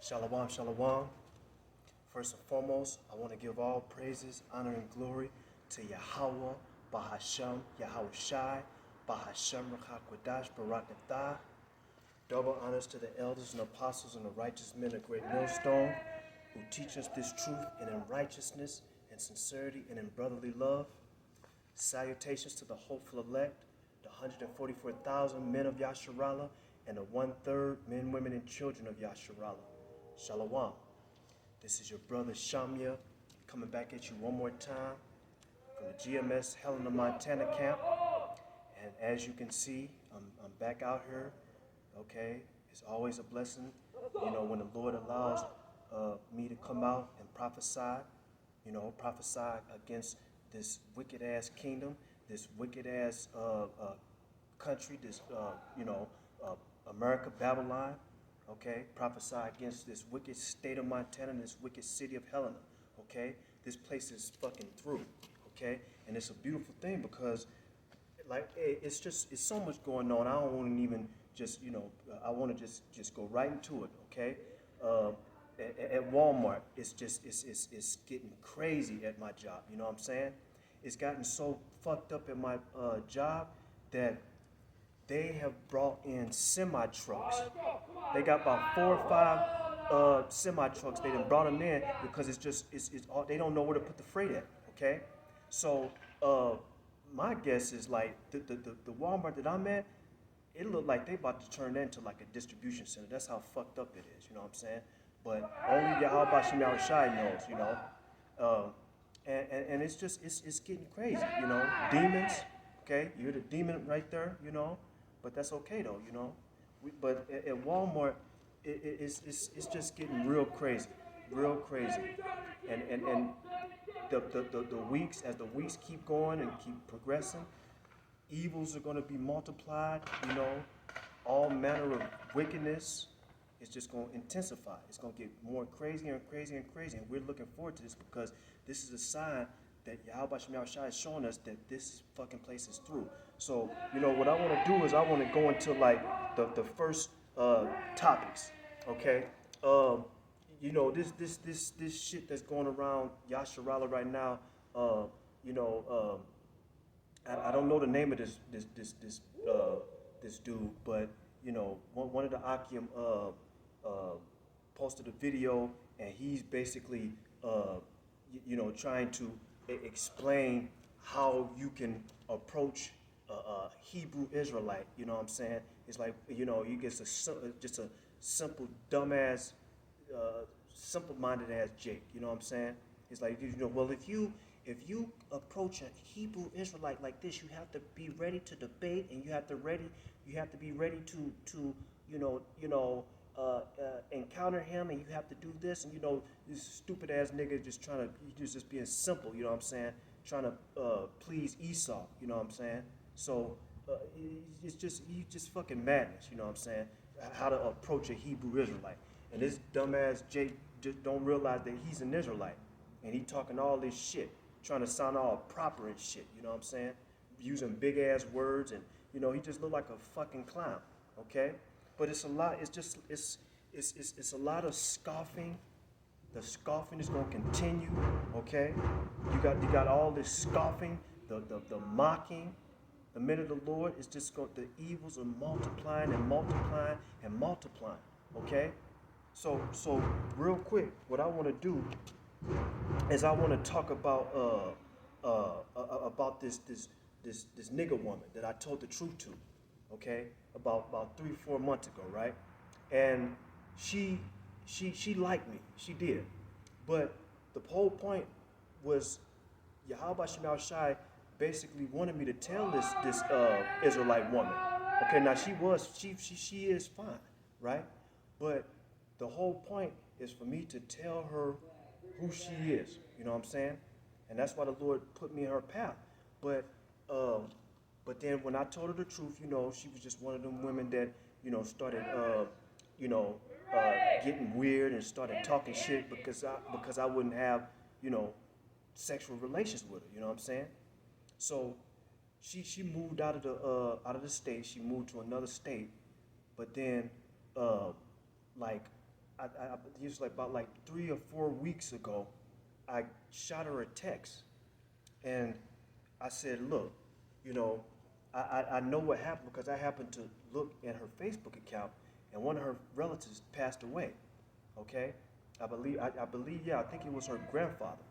Shalom, shalom. First and foremost, I want to give all praises, honor, and glory to Yahweh, Bahasham, Yahweh Shai, Bahasham, Rachakwadash, Barakatah. Double honors to the elders and apostles and the righteous men of Great Millstone who teach us this truth and in righteousness and sincerity and in brotherly love. Salutations to the hopeful elect, the 144,000 men of Yasharallah, and the 1/3 men, women, and children of Yasharallah. Shalom. This is your brother Shamya coming back at you one more time from the GMS Helena, Montana camp. And as you can see, I'm back out here. Okay, it's always a blessing, when the Lord allows me to come out and prophesy, prophesy against this wicked ass kingdom, this wicked ass country, this America, Babylon. Okay, prophesy against this wicked state of Montana, this wicked city of Helena. Okay, this place is fucking through. Okay, and it's a beautiful thing because, it's so much going on. I don't want to even just, I want to just go right into it. Okay, at Walmart, it's getting crazy at my job. You know what I'm saying? It's gotten so fucked up at my job that they have brought in semi-trucks. They got about 4 or 5 semi-trucks. They done brought them in because it's all, they don't know where to put the freight at, okay? So my guess is like the Walmart that I'm at, it looked like they about to turn that into like a distribution center. That's how fucked up it is, you know what I'm saying? But only Yahweh Shai Shai knows, and it's getting crazy, demons, okay? You're the demon right there, but that's okay though, But at Walmart, it's just getting real crazy, and the weeks, as the weeks keep going and keep progressing, evils are going to be multiplied. All manner of wickedness is just going to intensify. It's going to get more crazier and crazier and crazier, and we're looking forward to this because this is a sign that Yahweh Shai is showing us that this fucking place is through. So, what I want to do is I want to go into like the first topics, okay? This shit that's going around Yasharallah right now. I don't know the name of this dude, but one of the Akim posted a video, and he's basically trying to explain how you can approach a Hebrew Israelite. You know what I'm saying? It's like you get just a simple dumbass, simple-minded ass Jake. You know what I'm saying? It's like well, if you approach a Hebrew Israelite like this, you have to be ready to debate, and you have to be ready to encounter him, and you have to do this, and this stupid ass nigga just being simple. You know what I'm saying? Trying to please Esau. You know what I'm saying? So it's just fucking madness. You know what I'm saying? How to approach a Hebrew Israelite, and this dumbass Jake just don't realize that he's an Israelite, and he talking all this shit, trying to sound all proper and shit, you know what I'm saying? Using big ass words, and he just look like a fucking clown, okay? But it's a lot. It's a lot of scoffing. The scoffing is gonna continue, okay? You got all this scoffing, the mocking. The men of the Lord is just the evils are multiplying and multiplying and multiplying, okay? So real quick, what I want to do is I want to talk about this nigger woman that I told the truth to, okay? About 3-4 months ago, right? And she liked me, she did, but the whole point was Yahweh Shai basically wanted me to tell this Israelite woman, okay? Now she is fine, right? But the whole point is for me to tell her who she is, you know what I'm saying? And that's why the Lord put me in her path. But then when I told her the truth, she was just one of them women that, started, getting weird and started talking shit because I wouldn't have, sexual relations with her, you know what I'm saying? So she moved out of the state. She moved to another state, but then used like about like 3 or 4 weeks ago, I shot her a text, and I said, look, you know, I know what happened because I happened to look at her Facebook account, and one of her relatives passed away. Okay, I believe, yeah, I think it was her grandfather.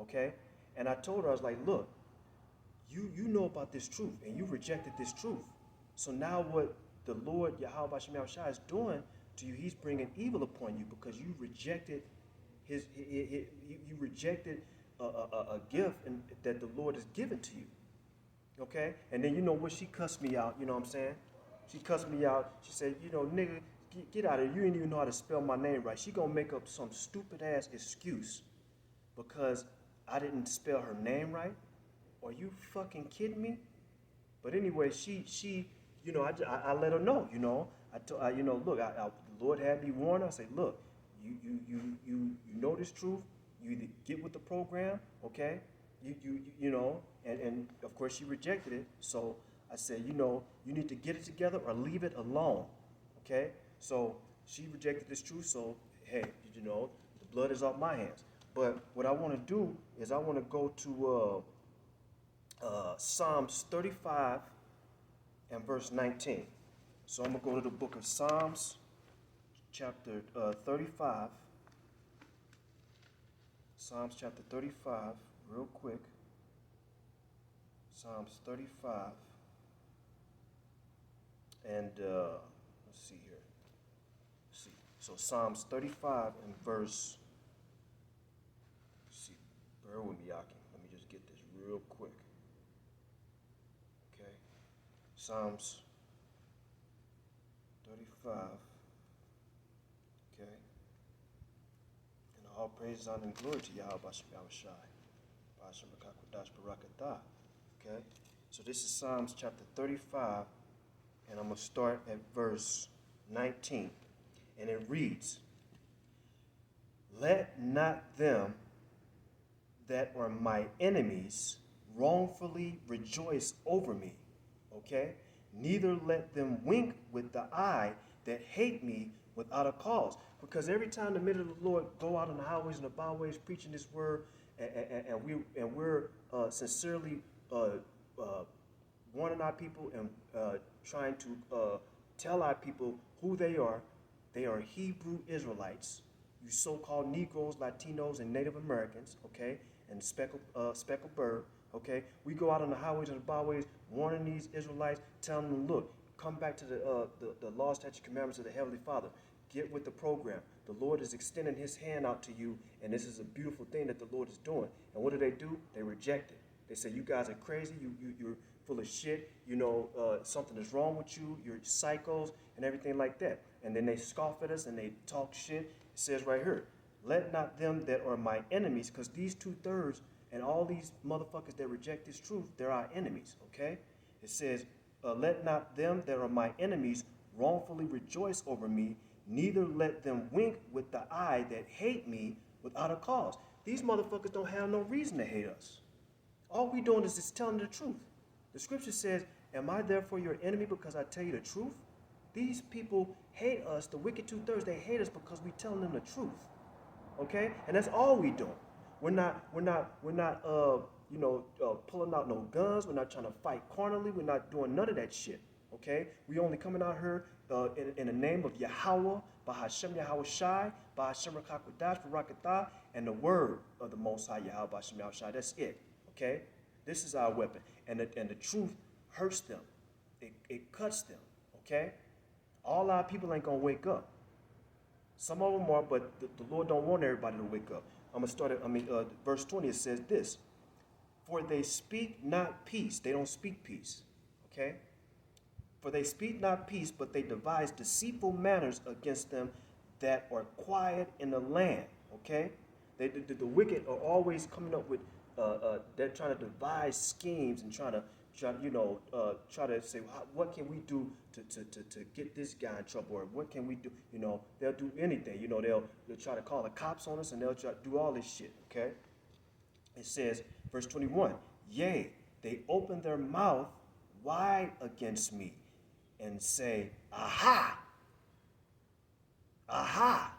Okay, and I told her, I was like, look, you know about this truth, and you rejected this truth. So now what the Lord Yahweh Shem Shai is doing to you, He's bringing evil upon you because you rejected you rejected a gift that the Lord has given to you. Okay, and then you know what, she cussed me out. You know what I'm saying? She cussed me out. She said, you know, nigga, get out of here. You ain't even know how to spell my name right. She gonna make up some stupid ass excuse because I didn't spell her name right. Are you fucking kidding me? But anyway, she, you know, I let her know, you know, you know, look, the Lord had me warn her. I say, look, you know this truth. You either get with the program, okay? You know, and of course she rejected it. So I said, you know, you need to get it together or leave it alone, okay? So she rejected this truth. So hey, you know, the blood is off my hands. But what I want to do is I want to go to Psalms 35 and verse 19. So I'm going to go to the book of Psalms, chapter 35. Psalms chapter 35, real quick. Psalms 35. And let's see here. Let's see. So Psalms 35 and verse, let's see, bear with me, Yaki. Let me just get this real quick. Okay. Psalms 35. Okay. And all praise, honor, and glory to Yahweh Bashem Yahushai. Bashem Rakakwadash Barakatah. Okay. So this is Psalms chapter 35, and I'm going to start at verse 19. And it reads, let not them that are my enemies wrongfully rejoice over me. Okay? Neither let them wink with the eye that hate me without a cause. Because every time the men of the Lord go out on the highways and the byways preaching this word, and we're sincerely warning our people and trying to tell our people who they are. They are Hebrew Israelites, you so-called Negroes, Latinos, and Native Americans, okay, and speckled bird, okay. We go out on the highways and the byways warning these Israelites, telling them, look, come back to the law, statute, commandments of the Heavenly Father. Get with the program. The Lord is extending His hand out to you, and this is a beautiful thing that the Lord is doing. And what do? They reject it. They say, you guys are crazy. You're full of shit. You know, something is wrong with you. You're psychos and everything like that. And then they scoff at us and they talk shit. It says right here, let not them that are my enemies, because these 2/3 and all these motherfuckers that reject this truth, they're our enemies, okay? It says, let not them that are my enemies wrongfully rejoice over me, neither let them wink with the eye that hate me without a cause. These motherfuckers don't have no reason to hate us. All we doing is just telling the truth. The scripture says, am I therefore your enemy because I tell you the truth? These people hate us, the wicked 2/3, they hate us because we telling them the truth. Okay? And that's all we doing. We're not pulling out no guns. We're not trying to fight carnally. We're not doing none of that shit. Okay? We only coming out here in the name of Yahweh, Bahashem Yahweh Shai, Bahashem Rakakwadash Barakatah, and the word of the Most High Yahweh Bahashem Yahweh Shai. That's it. Okay? This is our weapon. And the truth hurts them. It cuts them. Okay? All our people ain't going to wake up. Some of them are, but the Lord don't want everybody to wake up. I'm going to start at, verse 20, it says this. For they speak not peace. They don't speak peace. Okay? For they speak not peace, but they devise deceitful manners against them that are quiet in the land. Okay? The wicked are always coming up with, they're trying to devise schemes and try to say, well, what can we do to get this guy in trouble, or what can we do? You know, they'll do anything. You know, they'll try to call the cops on us, and they'll try to do all this shit. Okay. It says, verse 21. Yea, they open their mouth wide against me, and say, aha, aha.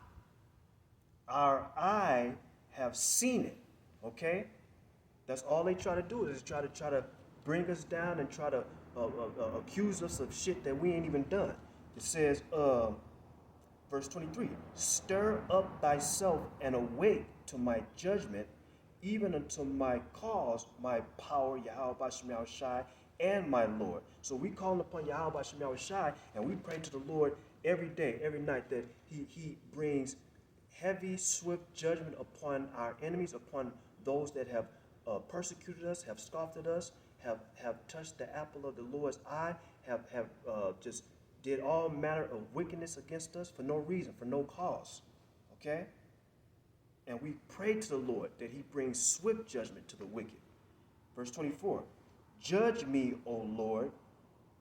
Our eye have seen it. Okay? That's all they try to do is try to bring us down and try to accuse us of shit that we ain't even done. It says, verse 23, stir up thyself and awake to my judgment, even unto my cause, my power, Yahweh Bashem Yahushai, and my Lord. So we call upon Yahweh Bashem Yahushai, and we pray to the Lord every day, every night, that he brings heavy, swift judgment upon our enemies, upon those that have persecuted us, have scoffed at us, have touched the apple of the Lord's eye, have just did all manner of wickedness against us for no reason, for no cause. Okay? And we pray to the Lord that he brings swift judgment to the wicked. Verse 24, judge me, O Lord,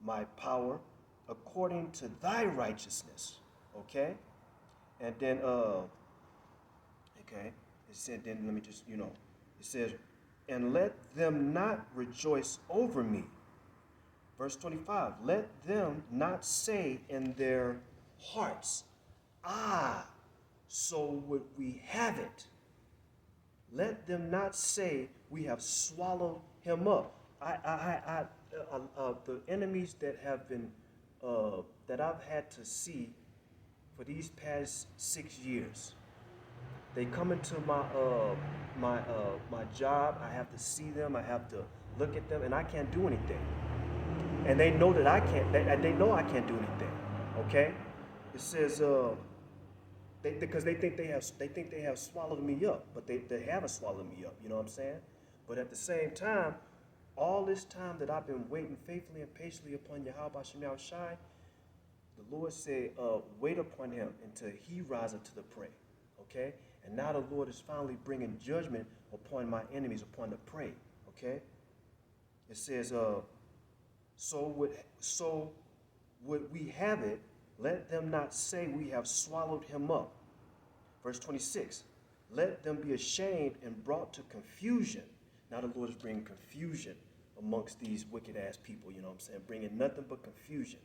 my power, according to thy righteousness. Okay? And then, okay, it said, then let me just, it says, and let them not rejoice over me. Verse 25, let them not say in their hearts, ah, so would we have it. Let them not say we have swallowed him up. The enemies that have been, that I've had to see for these past 6 years, they come into my job. I have to see them. I have to look at them, and I can't do anything. And they know that I can't. They know I can't do anything. Okay? It says because they think they have swallowed me up, but they haven't swallowed me up. You know what I'm saying? But at the same time, all this time that I've been waiting faithfully and patiently upon Yahweh Bashem Yahushai, the Lord said, wait upon him until he rise up to the prey. Okay? And now the Lord is finally bringing judgment upon my enemies, upon the prey. Okay? It says, so would we have it, let them not say we have swallowed him up. Verse 26, let them be ashamed and brought to confusion. Now the Lord is bringing confusion amongst these wicked ass people, you know what I'm saying? Bringing nothing but confusion,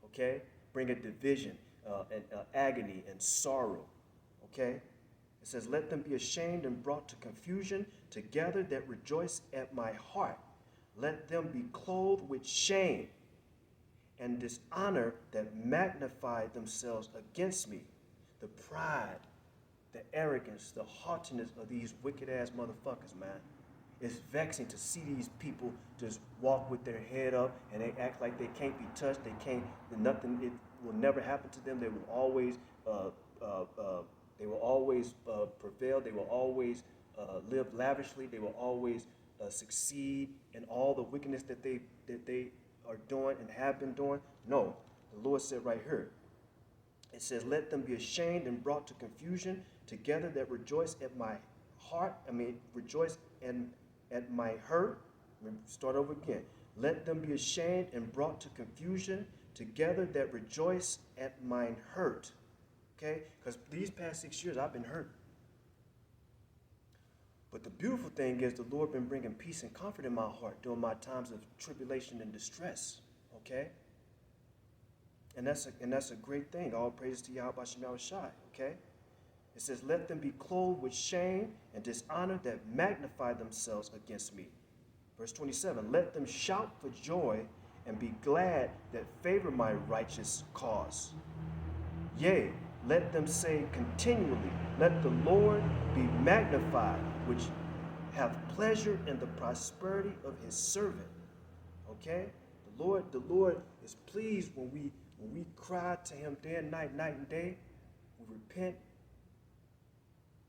okay? Bringing division and agony and sorrow, okay? It says, let them be ashamed and brought to confusion together that rejoice at my heart. Let them be clothed with shame and dishonor that magnify themselves against me. The pride, the arrogance, the haughtiness of these wicked ass motherfuckers, man. It's vexing to see these people just walk with their head up and they act like they can't be touched. They can't, nothing, it will never happen to them. They will always prevail. They will always live lavishly. They will always succeed in all the wickedness that they are doing and have been doing. No, the Lord said right here, it says, let them be ashamed and brought to confusion together that rejoice at my heart. Rejoice at my hurt. Start over again. Let them be ashamed and brought to confusion together that rejoice at mine hurt. Okay? Because these past 6 years I've been hurt. But the beautiful thing is the Lord been bringing peace and comfort in my heart during my times of tribulation and distress. Okay? And that's a great thing. All praises to Yahweh Bashem Yahushai. Okay? It says, let them be clothed with shame and dishonor that magnify themselves against me. Verse 27, let them shout for joy and be glad that favor my righteous cause. Yea, let them say continually, let the Lord be magnified, which have pleasure in the prosperity of his servant. Okay? The Lord is pleased when we cry to him day and night and day. We repent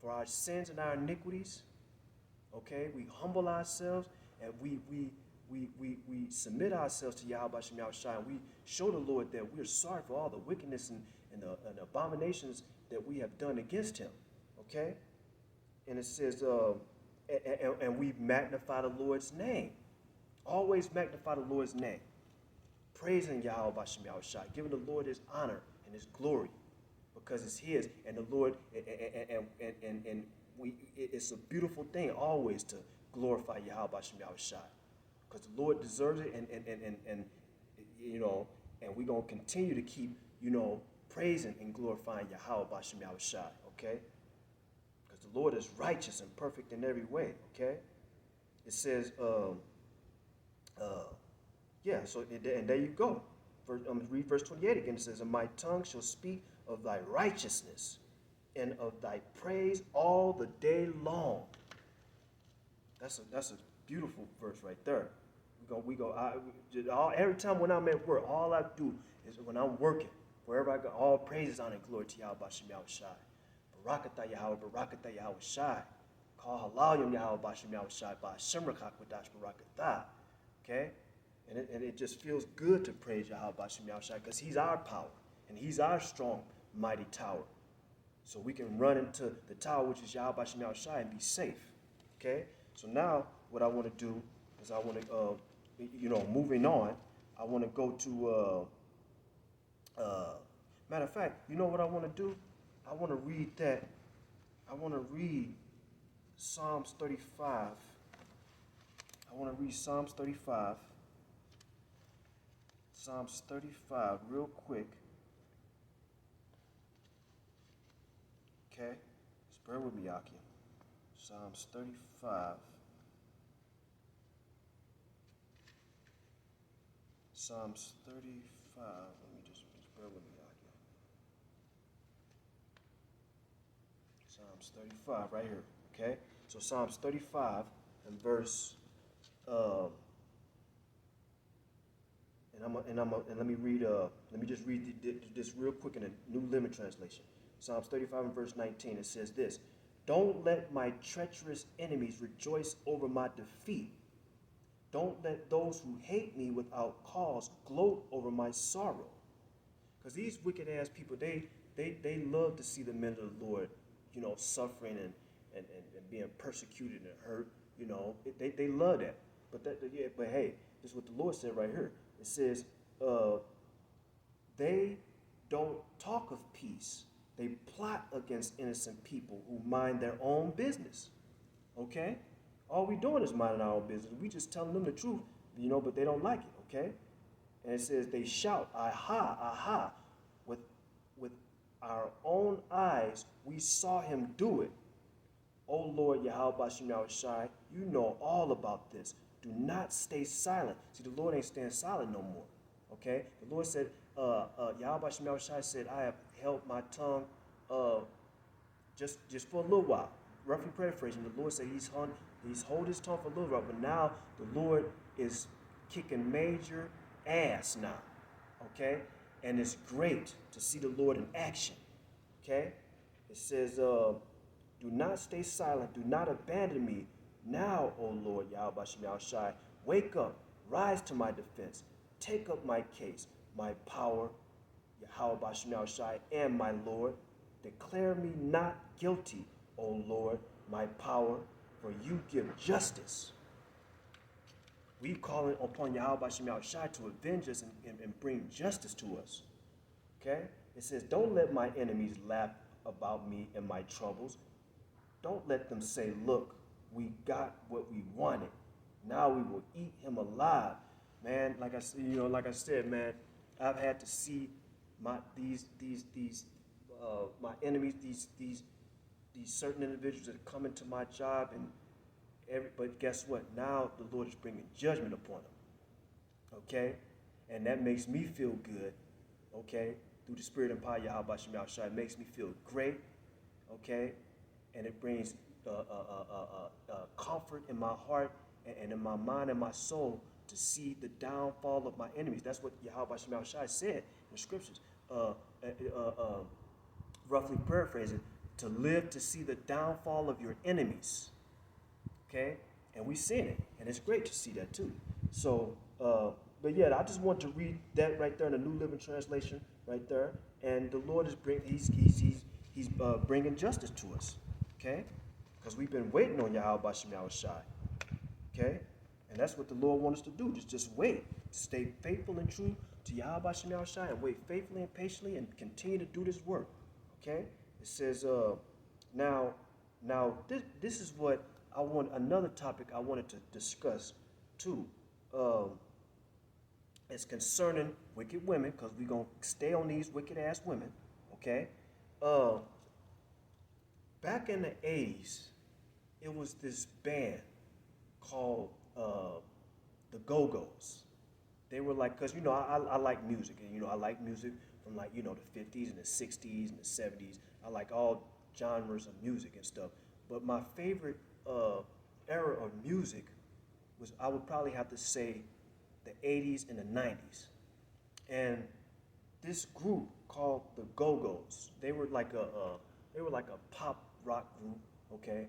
for our sins and our iniquities. Okay? We humble ourselves and we submit ourselves to Yahweh Bashem Yahushai, and we show the Lord that we're sorry for all the wickedness and the abominations that we have done against him. Okay? And it says, and we magnify the Lord's name. Always magnify the Lord's name. Praising Yahweh Bashem Yahushai, giving the Lord his honor and his glory, because it's his. And the Lord, it's a beautiful thing always to glorify Yahweh Bashem Yahushai, because the Lord deserves it, and we're gonna continue to keep praising and glorifying Yahweh Bashem Yahushai. Okay. Lord is righteous and perfect in every way, okay? It says, and there you go. Read verse 28 again. It says, and my tongue shall speak of thy righteousness and of thy praise all the day long. That's a beautiful verse right there. Every time when I'm at work, all I do is when I'm working, wherever I go, all praises, honor, and glory to Yahweh Shem Yahweh Shai. Barakatah Yahweh, Barakatah Yahweh Shai. Call Halayim Yahweh Shem Yahweh Shai, by Shemra Kakwadash Barakatah. Okay? And it just feels good to praise Yahweh Shem Yahweh Shai because he's our power and he's our strong, mighty tower. So we can run into the tower, which is Yahweh Shem Yahweh Shai, and be safe. Okay? So now what I want to do is I want to, moving on, I want to go to, matter of fact, you know what I want to do? I want to read Psalms 35. I want to read Psalms 35. Psalms 35 real quick. Okay? Just bear with me, Aki. Psalms 35. Psalms 35. Let me just bear with me, Aki. Psalms 35 right here. Okay? So Psalms 35 and verse let me just read this real quick in a New Living Translation. Psalms 35 and verse 19, it says this: don't let my treacherous enemies rejoice over my defeat. Don't let those who hate me without cause gloat over my sorrow. Because these wicked ass people, they love to see the men of the Lord, suffering and being persecuted and hurt. They love that. But hey, this is what the Lord said right here. It says, they don't talk of peace. They plot against innocent people who mind their own business. Okay? All we doing is minding our own business. We just telling them the truth, but they don't like it, okay? And it says they shout, aha, aha. With our own eyes, we saw him do it. O Lord Yahweh Shem Yahweh Shai, you know all about this. Do not stay silent. See, the Lord ain't staying silent no more. Okay? The Lord said, Yahweh Shem Yahweh Shai said, I have held my tongue just for a little while. Roughly paraphrasing, the Lord said he's hold his tongue for a little while, but now the Lord is kicking major ass now. Okay? And it's great to see the Lord in action. Okay? It says, do not stay silent. Do not abandon me. Now, O Lord Yahweh Shem Yahweh Shai, wake up, rise to my defense, take up my case, my power, Yahweh Shem Yahweh Shai, and my Lord. Declare me not guilty, O Lord, my power, for you give justice. We calling upon Yahweh Shem Yahweh Shai to avenge us and bring justice to us. Okay? It says, don't let my enemies laugh about me and my troubles. Don't let them say, look, we got what we wanted. Now we will eat him alive. Man, like I said, man, I've had to see my enemies, these certain individuals that come into my job, but guess what? Now the Lord is bringing judgment upon them. Okay? And that makes me feel good. Okay? Through the Spirit and power of Yahweh Shem Yahweh Shai, it makes me feel great. Okay? And it brings comfort in my heart and in my mind and my soul to see the downfall of my enemies. That's what Yahweh Shem Yahweh Shai said in the scriptures. Roughly paraphrasing, to live to see the downfall of your enemies. Okay? And we've seen it. And it's great to see that too. So, but yeah, I just want to read that right there in the New Living Translation right there. And the Lord is he's bringing justice to us. Okay? Because we've been waiting on Yahweh Shem Yahweh Shai. Okay? And that's what the Lord wants us to do. Just wait. Stay faithful and true to Yahweh Shem Yahweh Shai and wait faithfully and patiently and continue to do this work. Okay? It says, now this is what I want, another topic I wanted to discuss too. It's concerning wicked women, because we're going to stay on these wicked ass women. Okay? back in the 80s, it was this band called the Go-Go's. They were like, because, I like music, and, I like music from, like, the 50s and the 60s and the 70s. I like all genres of music and stuff. But my favorite era of music was, I would probably have to say, the 80s and the 90s. And this group called the Go-Go's, they were like a pop rock group, okay?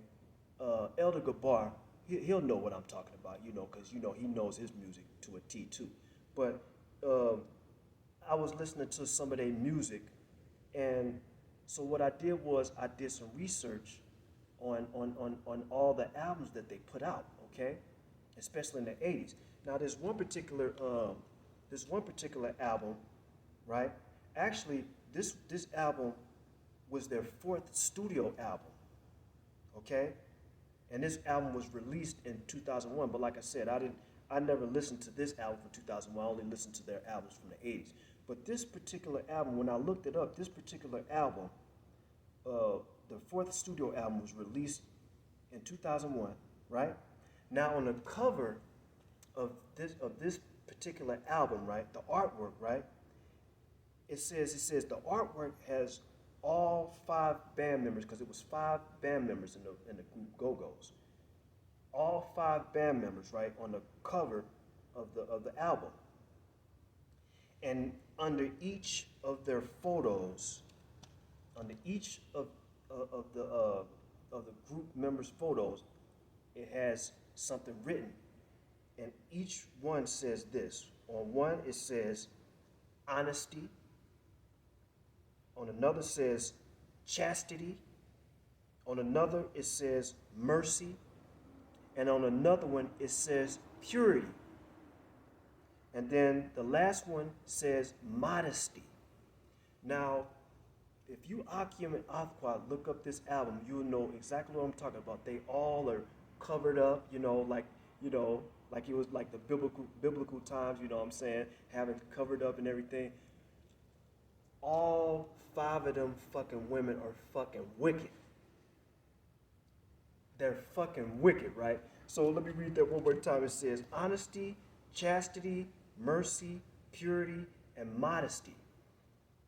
Elder Gabar, he'll know what I'm talking about, because he knows his music to a T too. But I was listening to some of their music, and so what I did was I did some research on all the albums that they put out, okay, especially in the '80s. Now, there's one particular album, right? Actually, this album was their fourth studio album, okay? And this album was released in 2001, but like I said, I never listened to this album from 2001. I only listened to their albums from the 80s. But this particular album, when I looked it up, this particular album, the fourth studio album, was released in 2001, right? Now, on the cover of this particular album, right, the artwork, right, it says the artwork has all 5 band members, because it was 5 band members in the group Go-Go's. All 5 band members, right, on the cover of the album. And under each of their photos, under each of the group members' photos, it has something written, and each one says this. On one it says honesty. On another says chastity. On another it says mercy. And on another one it says purity. And then the last one says modesty. Like if you Akim and Athquad look up this album, you'll know exactly what I'm talking about. They all are covered up, like it was like the biblical times, you know what I'm saying, having covered up and everything. All 5 of them fucking women are fucking wicked. They're fucking wicked, right? So let me read that one more time. It says honesty, chastity, mercy, purity, and modesty.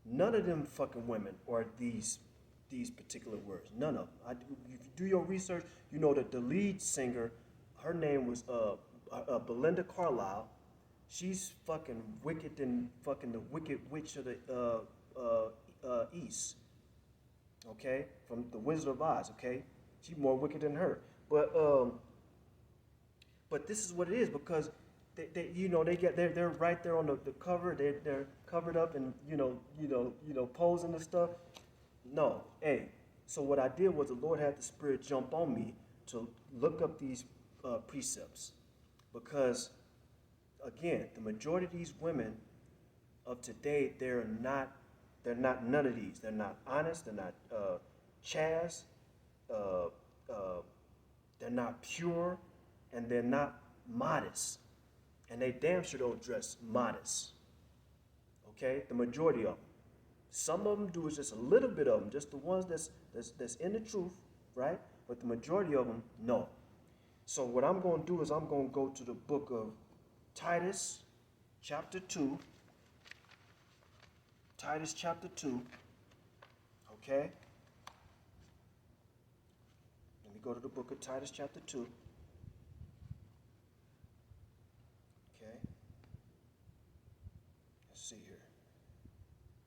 None of them fucking women are these particular words. None of them. If you do your research, you know that the lead singer, her name was Belinda Carlisle. She's fucking wicked than fucking the Wicked Witch of the East. Okay, from the Wizard of Oz. Okay, she's more wicked than her. But this is what it is, because they're right there on the cover. They're covered up and posing and stuff. No, hey. So what I did was the Lord had the Spirit jump on me to look up these precepts, because again, the majority of these women of today, they're not none of these. They're not honest. They're not chast. They're not pure, and they're not modest. And they damn sure don't dress modest. Okay, the majority of them. Some of them do is just a little bit of them, just the ones that's in the truth, right? But the majority of them, no. So what I'm going to do is I'm going to go to the book of Titus, chapter 2. Titus chapter 2. Okay? Let me go to the book of Titus chapter 2. Okay? Let's see here.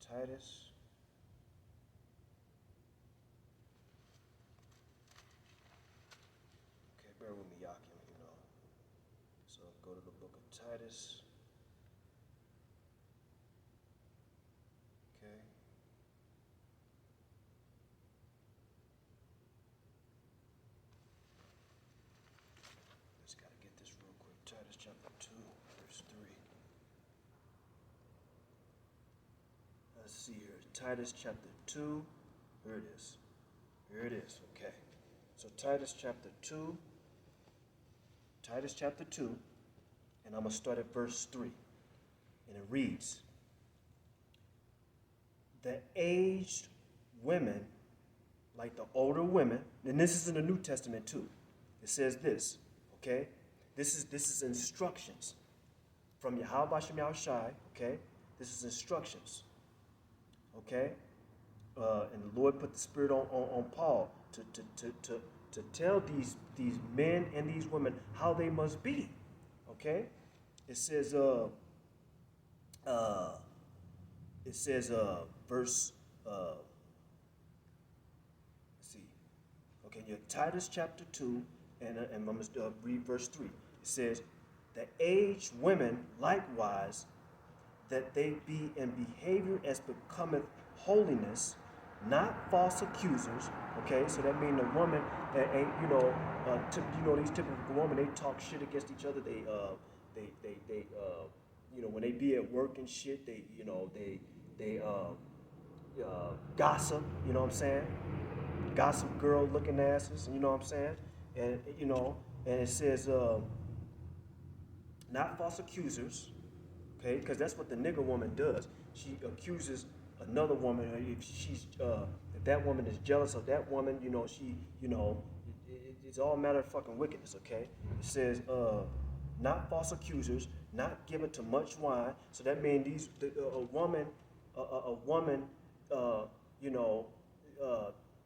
Titus. Okay, bear with me, Yakim, So go to the book of Titus. Okay. Just got to get this real quick. Titus chapter 2, verse 3. Let's see here. Titus chapter 2. Here it is. Here it is. Okay. So Titus chapter 2. Titus chapter 2. And I'm going to start at verse 3. And it reads, the aged women like the older women, and this is in the New Testament too. It says this, okay? This is instructions from Yahweh Shem Yahushai, okay? This is instructions, okay? And the Lord put the Spirit on Paul to tell these men and these women how they must be, okay? It says, verse, let's see, okay, your Titus chapter 2, and I'm going to read verse 3. It says, the aged women likewise, that they be in behavior as becometh holiness, not false accusers. Okay, so that means a woman that ain't, these typical women, they talk shit against each other. They when they be at work and shit, they gossip. You know what I'm saying? Gossip girl looking asses. You know what I'm saying? And and it says, not false accusers. Okay, because that's what the nigger woman does. She accuses another woman. If that woman is jealous of that woman, it's all a matter of fucking wickedness. Okay, it says, not false accusers, not given to much wine. So that means a woman,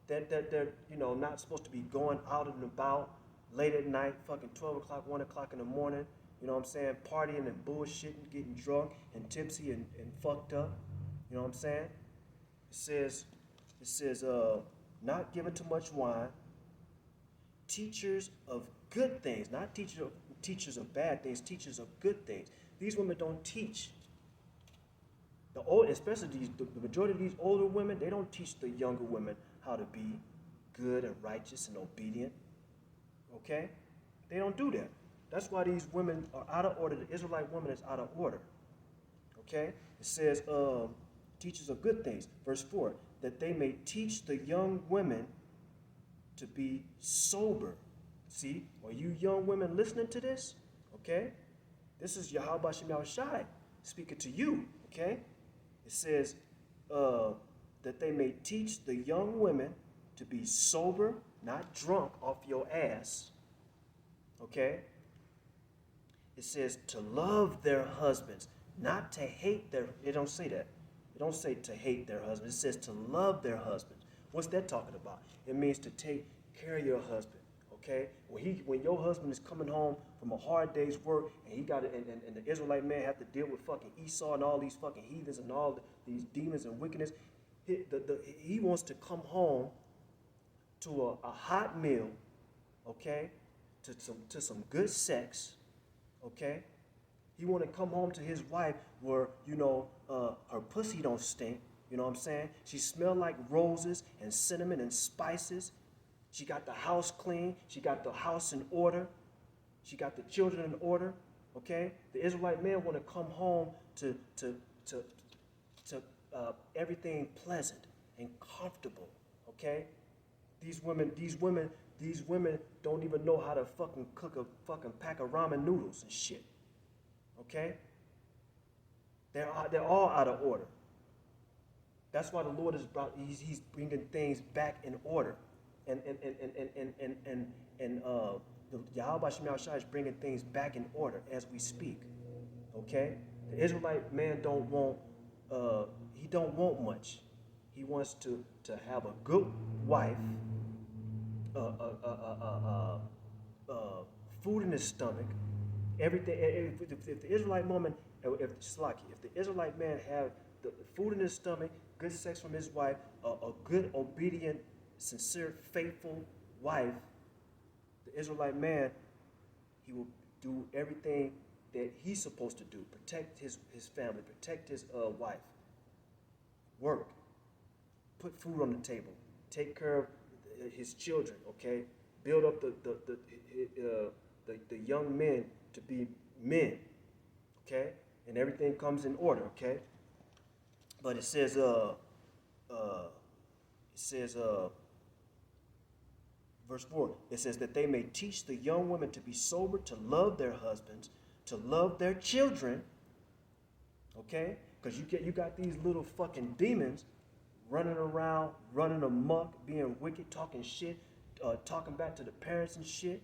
that they're not supposed to be going out and about late at night, fucking 12 o'clock, 1 o'clock in the morning. You know what I'm saying? Partying and bullshitting, getting drunk and tipsy and fucked up. You know what I'm saying? It says, not given to much wine, teachers of good things, not teachers of bad things, teachers of good things. These women don't teach. Especially the majority of these older women, they don't teach the younger women how to be good and righteous and obedient. Okay? They don't do that. That's why these women are out of order. The Israelite woman is out of order. Okay? It says, teachers of good things. Verse 4, that they may teach the young women to be sober. See? Are you young women listening to this? Okay? This is Yahweh Shem Yahushai speaking to you. Okay? It says, that they may teach the young women to be sober, not drunk off your ass. Okay? It says to love their husbands, not to hate their, it don't say that. It don't say to hate their husbands. It says to love their husbands. What's that talking about? It means to take care of your husband, okay? When your husband is coming home from a hard day's work and and the Israelite man have to deal with fucking Esau and all these fucking heathens and all these demons and wickedness, he wants to come home to a hot meal, okay? To some good sex, okay? He want to come home to his wife where, her pussy don't stink. You know what I'm saying? She smell like roses and cinnamon and spices. She got the house clean. She got the house in order. She got the children in order. Okay? The Israelite man want to come home to everything pleasant and comfortable. Okay? These women don't even know how to fucking cook a fucking pack of ramen noodles and shit. Okay? They're all out of order. That's why the Lord he's bringing things back in order. And the Yahweh Shem Yahushai is bringing things back in order as we speak. Okay? The Israelite man don't want much. He wants to have a good wife, food in his stomach, everything. If the Israelite woman, if the Israelite man have the food in his stomach, good sex from his wife, a good, obedient, sincere, faithful wife, the Israelite man, he will do everything that he's supposed to do. Protect his family, protect his wife, work, put food on the table, take care of his children, okay? Build up the young men to be men, okay? And everything comes in order, okay? But it says, verse 4, it says that they may teach the young women to be sober, to love their husbands, to love their children, okay? Because you got these little fucking demons running around, running amok, being wicked, talking shit, talking back to the parents and shit.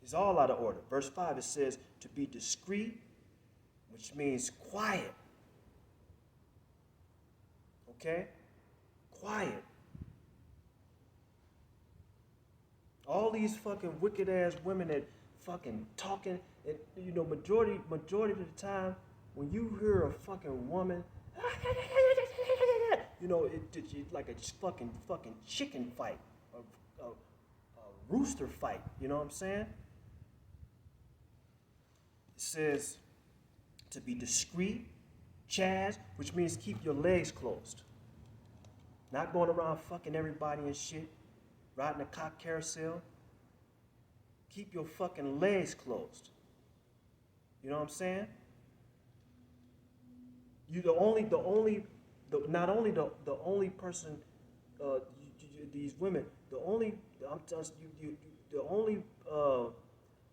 It's all out of order. Verse 5, it says to be discreet, which means quiet. Okay? Quiet. All these fucking wicked ass women that fucking talking, and you know, majority of the time, when you hear a fucking woman, you know, it's like a fucking chicken fight, a rooster fight. You know what I'm saying? It says to be discreet, chaz, which means keep your legs closed. Not going around fucking everybody and shit, riding a cock carousel. Keep your fucking legs closed. You know what I'm saying? You not only the only person, these women, the only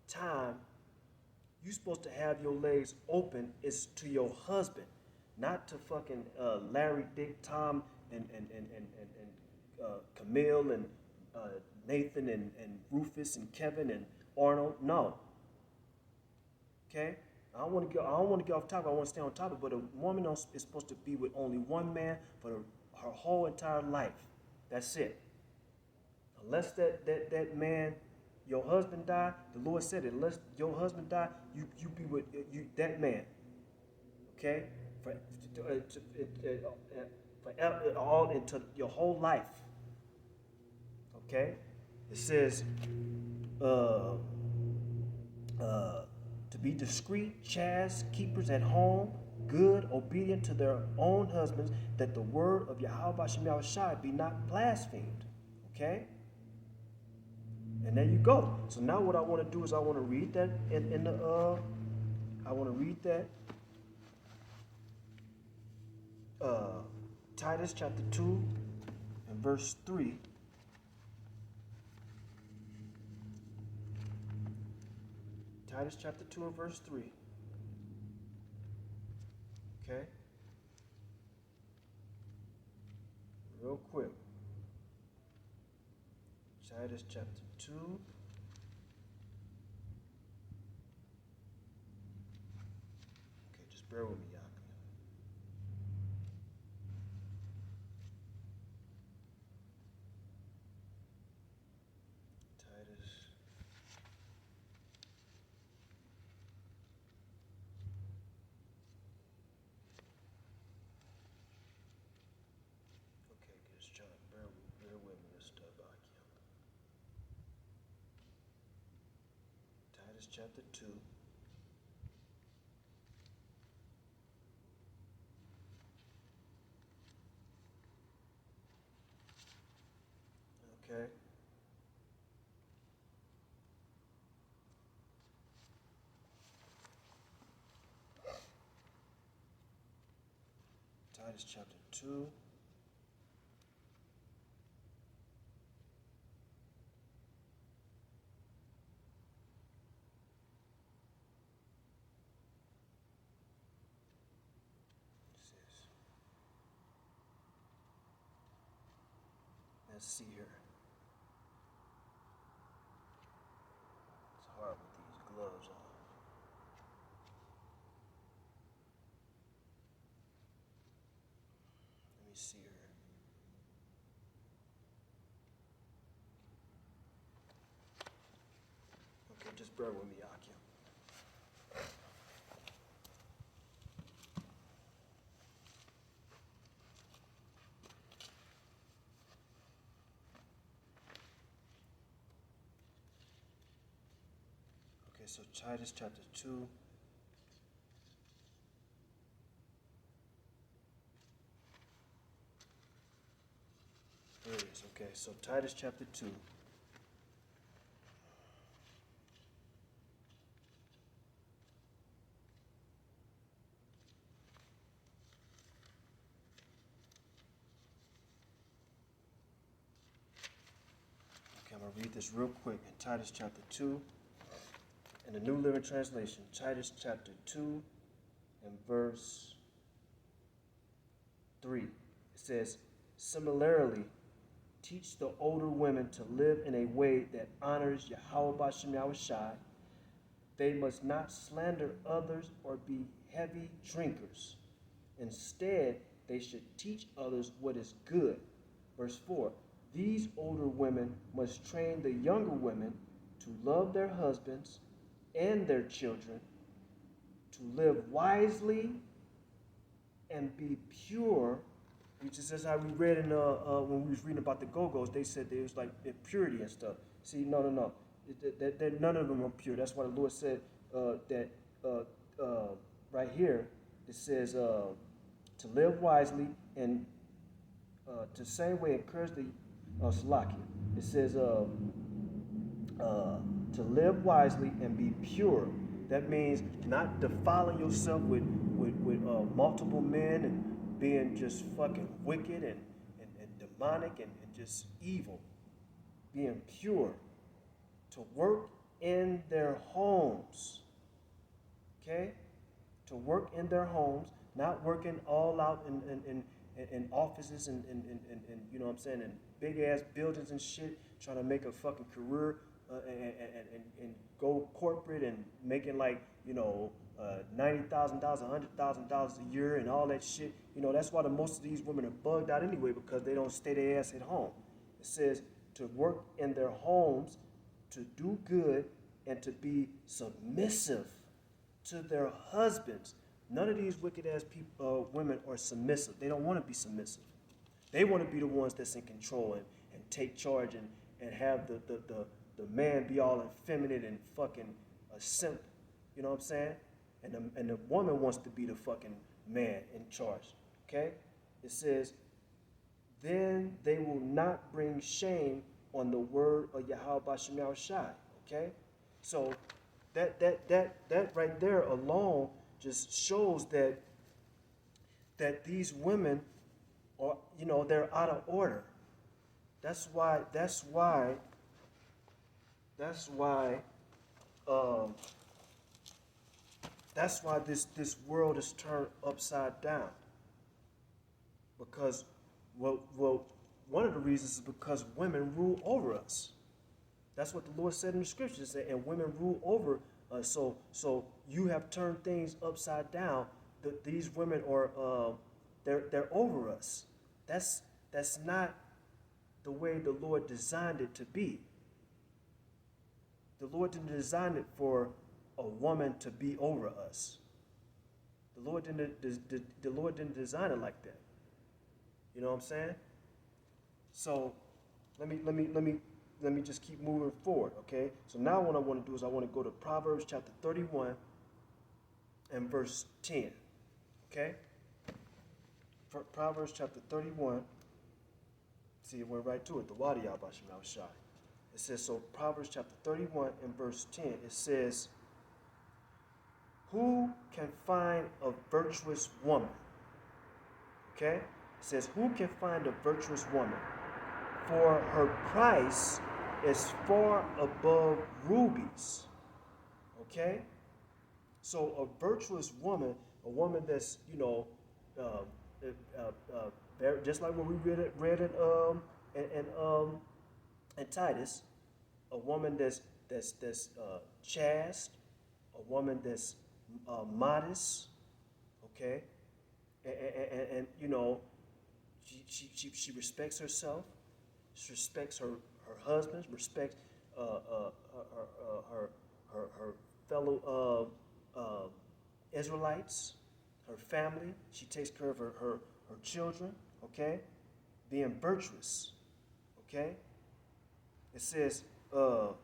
time you're supposed to have your legs open is to your husband, not to fucking Larry, Dick, Tom, and Camille and Nathan and Rufus and Kevin and Arnold. No. Okay? I don't want to get off topic. I want to stay on topic. But a woman is supposed to be with only one man for her whole entire life. That's it. Unless that man, your husband die, the Lord said it. Unless your husband die, you be with that man. Okay? For all into your whole life. Okay? It says to be discreet, chast, keepers at home, good, obedient to their own husbands, that the word of Yahweh Shem Yahushai be not blasphemed. Okay? And there you go. So now what I want to do is I want to read that Titus chapter 2 and verse 3. Titus chapter 2 and verse 3. Okay? Real quick. Titus chapter 2. Okay, just bear with me, y'all. Titus. Okay, just trying to bear with me this stuff back here. Titus chapter 2. Okay. Titus chapter 2. Let's see here. It's hard with these gloves on. Let me see here. Okay, just bear with me, Akia. Okay, so Titus chapter 2. There it is. Okay, so Titus chapter 2. Okay, I'm going to read this real quick in Titus chapter 2. In the New Living Translation, Titus chapter 2 and verse 3. It says, similarly, teach the older women to live in a way that honors Yahweh Bashem Yahushai. They must not slander others or be heavy drinkers. Instead, they should teach others what is good. Verse 4, these older women must train the younger women to love their husbands and their children, to live wisely and be pure. Which is just how we read in when we was reading about the Go-Go's, they said there was like impurity and stuff. See, no. None of them are pure. That's why the Lord said that right here, it says to live wisely and to the same way encourage the Salakia. It says to live wisely and be pure. That means not defiling yourself with multiple men and being just fucking wicked and demonic and just evil. Being pure. To work in their homes. Okay? To work in their homes, not working all out in offices and you know what I'm saying, in big ass buildings and shit, trying to make a fucking career and go corporate and making like, you know, $90,000, $100,000 a year and all that shit. You know, that's why most of these women are bugged out anyway, because they don't stay their ass at home. It says to work in their homes, to do good, and to be submissive to their husbands. None of these wicked ass women are submissive. They don't want to be submissive. They want to be the ones that's in control and take charge and have the man be all effeminate and fucking a simp. You know what I'm saying? And the woman wants to be the fucking man in charge. Okay? It says, then they will not bring shame on the word of Yahweh Bashem Yahushai. Okay? So that right there alone just shows that these women are, you know, they're out of order. That's why this world is turned upside down. Because one of the reasons is because women rule over us. That's what the Lord said in the scriptures, and women rule over us. So you have turned things upside down. These women are they're over us. That's not the way the Lord designed it to be. The Lord didn't design it for a woman to be over us. The Lord didn't design it like that. You know what I'm saying? So let me just keep moving forward, okay? So now what I want to do is I want to go to Proverbs chapter 31 and verse 10. Okay? For Proverbs chapter 31. See, it went right to it. The Wadi Abashim Shai. It says, so Proverbs chapter 31 and verse 10, it says, who can find a virtuous woman? Okay? It says, who can find a virtuous woman? For her price is far above rubies. Okay? So a virtuous woman, a woman that's, you know, just like what we read in Titus, a woman that's chaste, a woman that's modest, okay, and you know, she respects herself, she respects her husband, respects her fellow Israelites, her family. She takes care of her children, okay, being virtuous, okay. It says, it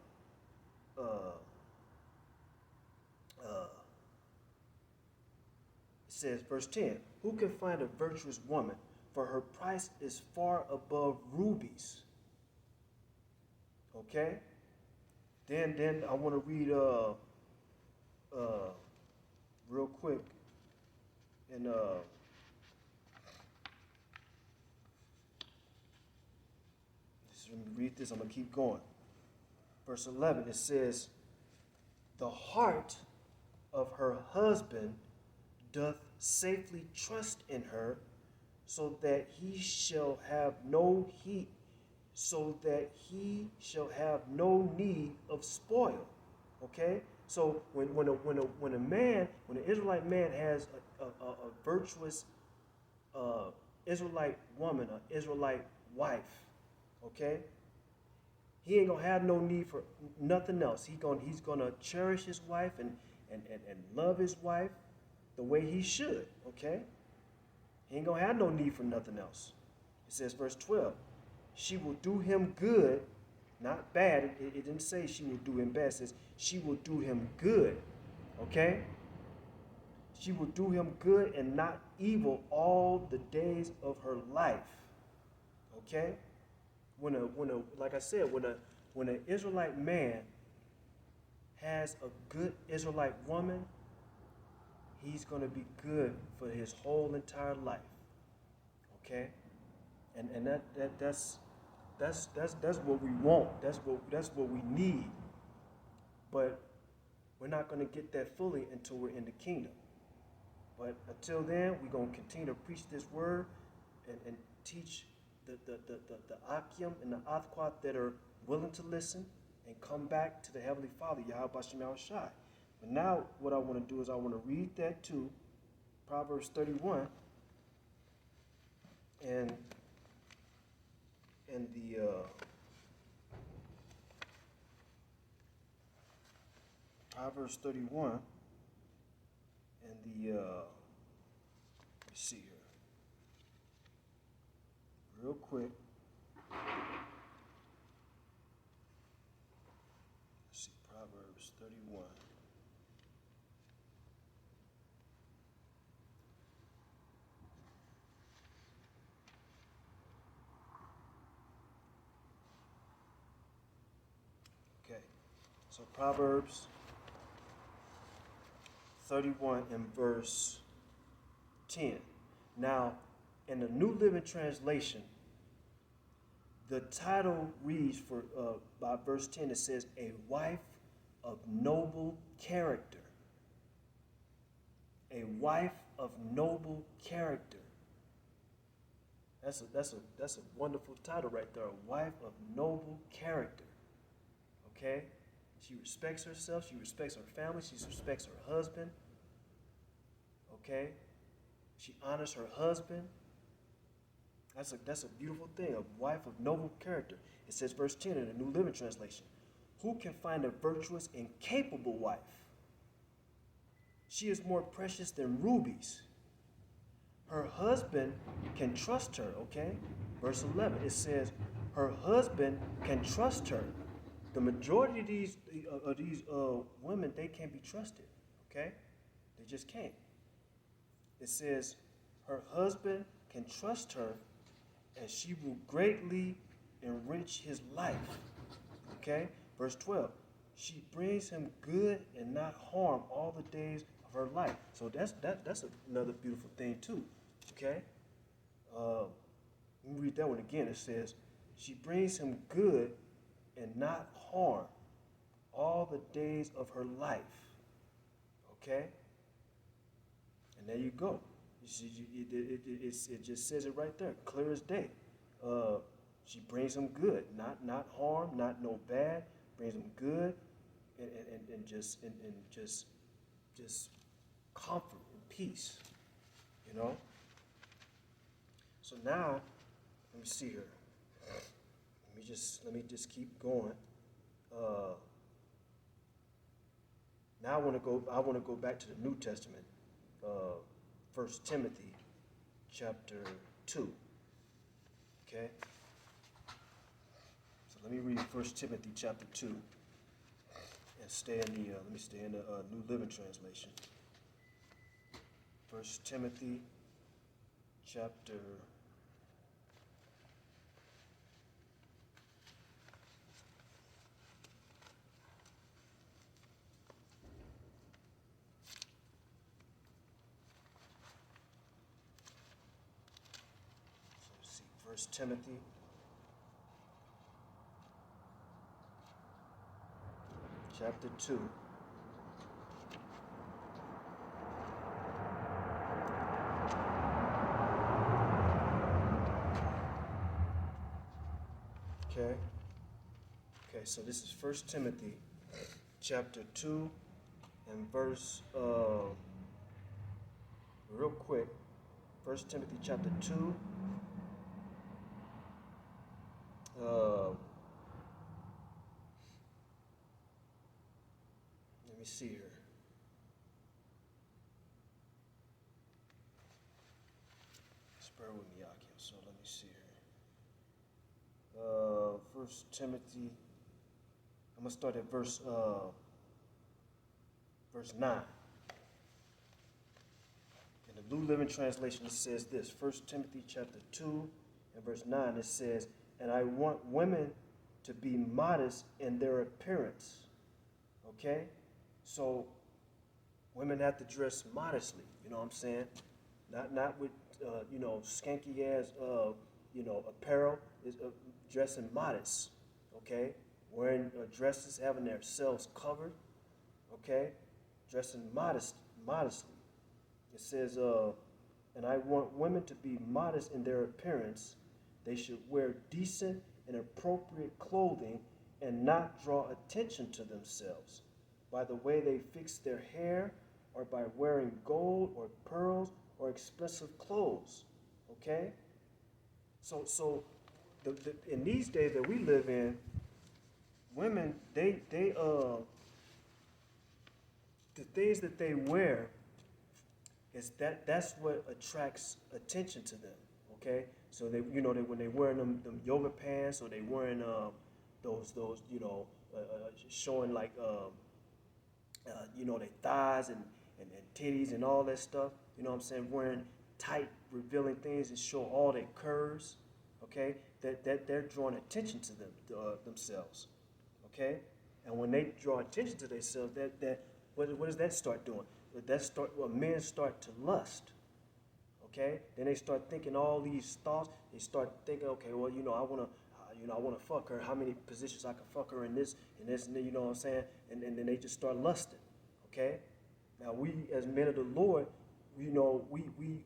says, verse 10, who can find a virtuous woman? For her price is far above rubies. Okay? Then I want to read real quick and let me read this. I'm going to keep going. Verse 11, it says, the heart of her husband doth safely trust in her, so that he shall have no heat, so that he shall have no need of spoil. Okay? So when an Israelite man has a virtuous Israelite woman, an Israelite wife, okay, he ain't gonna have no need for nothing else. He's gonna cherish his wife and love his wife the way he should, okay? He ain't gonna have no need for nothing else. It says, verse 12, she will do him good, not bad. It didn't say she will do him bad. It says she will do him good, okay? She will do him good and not evil all the days of her life, okay? Like I said, when an Israelite man has a good Israelite woman, he's going to be good for his whole entire life. Okay? And that's what we want. That's what we need. But we're not going to get that fully until we're in the kingdom. But until then, we're going to continue to preach this word and teach the Akim and the Athquat that are willing to listen and come back to the Heavenly Father, Yahweh Bashem Yahushai. But now what I want to do is I want to read that too, Proverbs 31, and the Proverbs 31 and the let's see here, real quick. Let's see, Proverbs 31. Okay, so Proverbs 31 and verse 10. Now, in the New Living Translation, the title reads for by verse 10, it says, a wife of noble character. A wife of noble character. That's a wonderful title right there. A wife of noble character. Okay? She respects herself, she respects her family, she respects her husband. Okay? She honors her husband. That's a beautiful thing, a wife of noble character. It says, verse 10 in the New Living Translation, who can find a virtuous and capable wife? She is more precious than rubies. Her husband can trust her, okay? Verse 11, it says, her husband can trust her. The majority of these women, they can't be trusted, okay? They just can't. It says, her husband can trust her, and she will greatly enrich his life. Okay? Verse 12. She brings him good and not harm all the days of her life. So that's another beautiful thing too. Okay? Let me read that one again. It says, she brings him good and not harm all the days of her life. Okay? And there you go. It just says it right there, clear as day. She brings him good, not harm, not no bad. Brings him good, and just comfort and peace. You know. So now, let me see here. Let me just keep going. Now I want to go back to the New Testament. 1 Timothy chapter 2. Okay? So let me read 1 Timothy chapter 2 and stay in the let me stay in the New Living Translation. 1 Timothy chapter 1 Timothy chapter 2. so this is 1 Timothy chapter 2 and verse, real quick, 1 Timothy chapter 2, let me see here. Spur with me out here, so let me see here. 1 Timothy, I'm going to start at verse 9. In the New Living Translation, it says this, 1 Timothy chapter 2 and verse 9, it says, and I want women to be modest in their appearance. Okay? So, women have to dress modestly, you know what I'm saying? Not with, skanky ass, apparel, is dressing modest, okay? Wearing dresses, having themselves covered, okay? Dressing modestly. It says, and I want women to be modest in their appearance. They should wear decent and appropriate clothing and not draw attention to themselves by the way they fix their hair or by wearing gold or pearls or expensive clothes. Okay? So in these days that we live in, women, the things that they wear that's what attracts attention to them. Okay? So they when they wearing them yoga pants, or they wearing those showing like their thighs and titties and all that stuff. You know what I'm saying? Wearing tight, revealing things and show all their curves. Okay, that they're drawing attention to themselves. Okay, and when they draw attention to themselves, what does that start doing? Men start to lust. Okay, then they start thinking all these thoughts. They start thinking, okay, well, I wanna fuck her. How many positions I can fuck her in this, you know what I'm saying? And then they just start lusting. Okay, now we as men of the Lord, we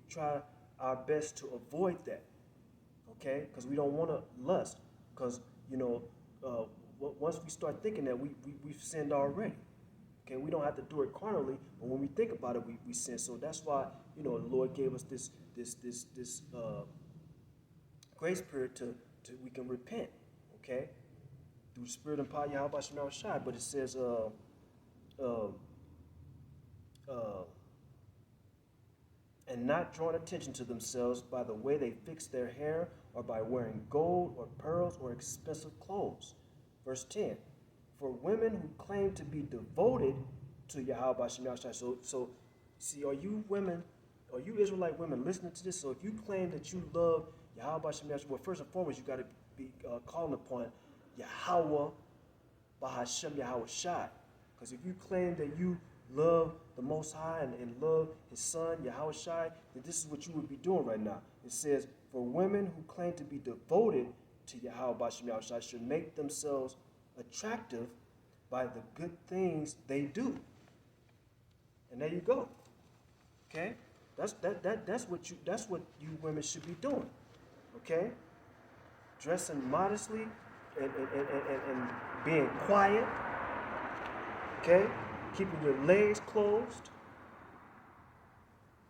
try our best to avoid that. Okay, because we don't want to lust. Because once we start thinking that, we've sinned already. Okay, we don't have to do it carnally, but when we think about it, we sin. So that's why the Lord gave us this grace period to we can repent. Okay, through the Spirit and power Yahweh Shema Shai. But it says and not drawing attention to themselves by the way they fix their hair or by wearing gold or pearls or expensive clothes. Verse 10. For women who claim to be devoted to Yahweh Shema Shai. So, see, are you Israelite women listening to this? So if you claim that you love Yahweh Shema Shai, well, first and foremost, you got to be calling upon Yahweh Bahashem Yahweh Shai. Because if you claim that you love the Most High and love His Son, Yahweh Shai, then this is what you would be doing right now. It says, for women who claim to be devoted to Yahweh Bahashem Yahweh Shai should make themselves attractive by the good things they do. And there you go. Okay? That's what you women should be doing. Okay? Dressing modestly and being quiet. Okay? Keeping your legs closed.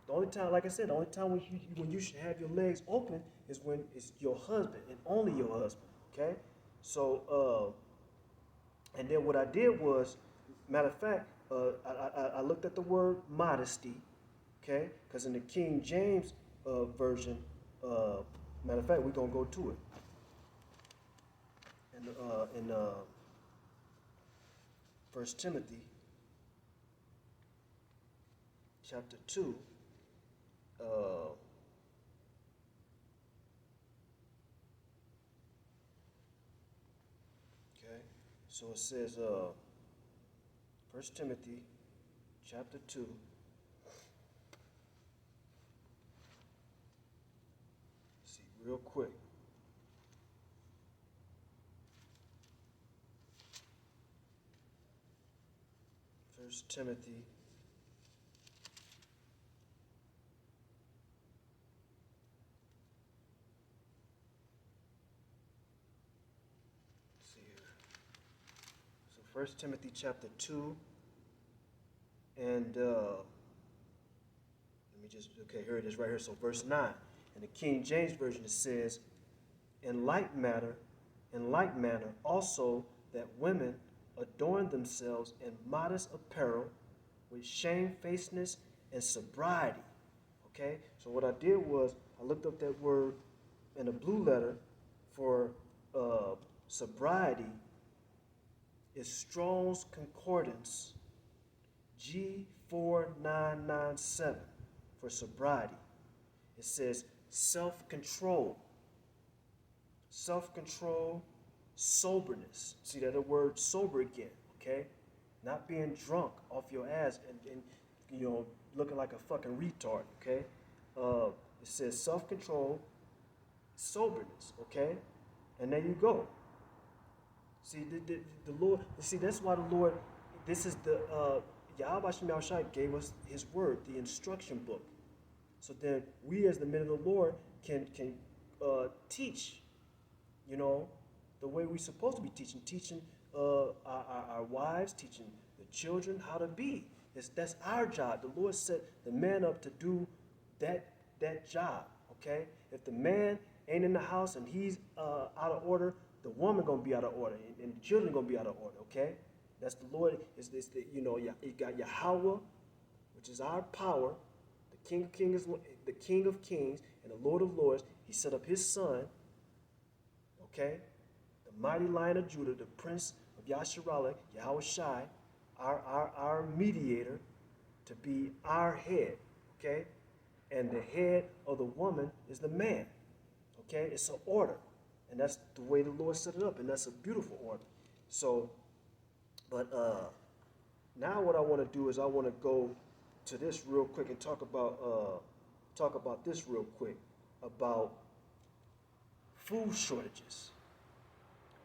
The only time, like I said, when you should have your legs open is when it's your husband and only your husband. Okay? So and then what I did was, matter of fact, I looked at the word modesty, okay? Because in the King James version, matter of fact, we're going to go to it. In 1 Timothy chapter 2, so it says, 1 Timothy chapter 2, see, real quick. First Timothy 1 Timothy chapter 2, and here it is right here. So verse 9. In the King James Version it says, in like manner also that women adorn themselves in modest apparel with shamefacedness and sobriety. Okay? So what I did was I looked up that word in a blue letter for sobriety is Strong's Concordance G4997 for sobriety. It says self-control, soberness. See that the word sober again, okay? Not being drunk off your ass and looking like a fucking retard, okay? It says self-control, soberness, okay? And there you go. See, the Lord, see, that's why the Lord, this is the, Yahweh Shem Shai gave us his word, the instruction book. So then we as the men of the Lord can teach, the way we're supposed to be teaching our wives, teaching the children how to be. That's our job. The Lord set the man up to do that job, okay? If the man ain't in the house and he's out of order, the woman gonna be out of order, and the children gonna be out of order, okay? That's the Lord. You got Yahweh, which is our power, the King of Kings, and the Lord of Lords. He set up his son, okay? The mighty Lion of Judah, the Prince of Yasharallah, Yahweh Shai, our mediator, to be our head, okay? And the head of the woman is the man, okay? It's an order, and that's the way the Lord set it up, and that's a beautiful order. So, but now what I want to do is I want to go to this real quick and talk about this real quick about food shortages.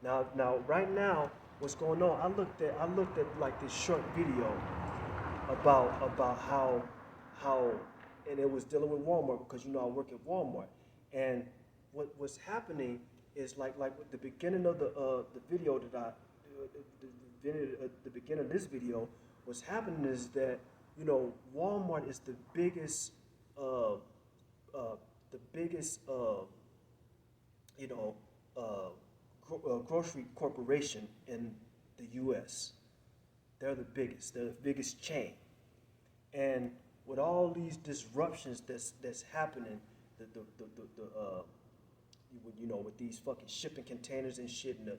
Now, right now, what's going on? I looked at like this short video about how, and it was dealing with Walmart because I work at Walmart, and what's happening is like with the beginning of the video that the beginning of this video, what's happening is that Walmart is the biggest grocery corporation in the U.S. They're the biggest chain, and with all these disruptions that's happening, with these fucking shipping containers and shit, and the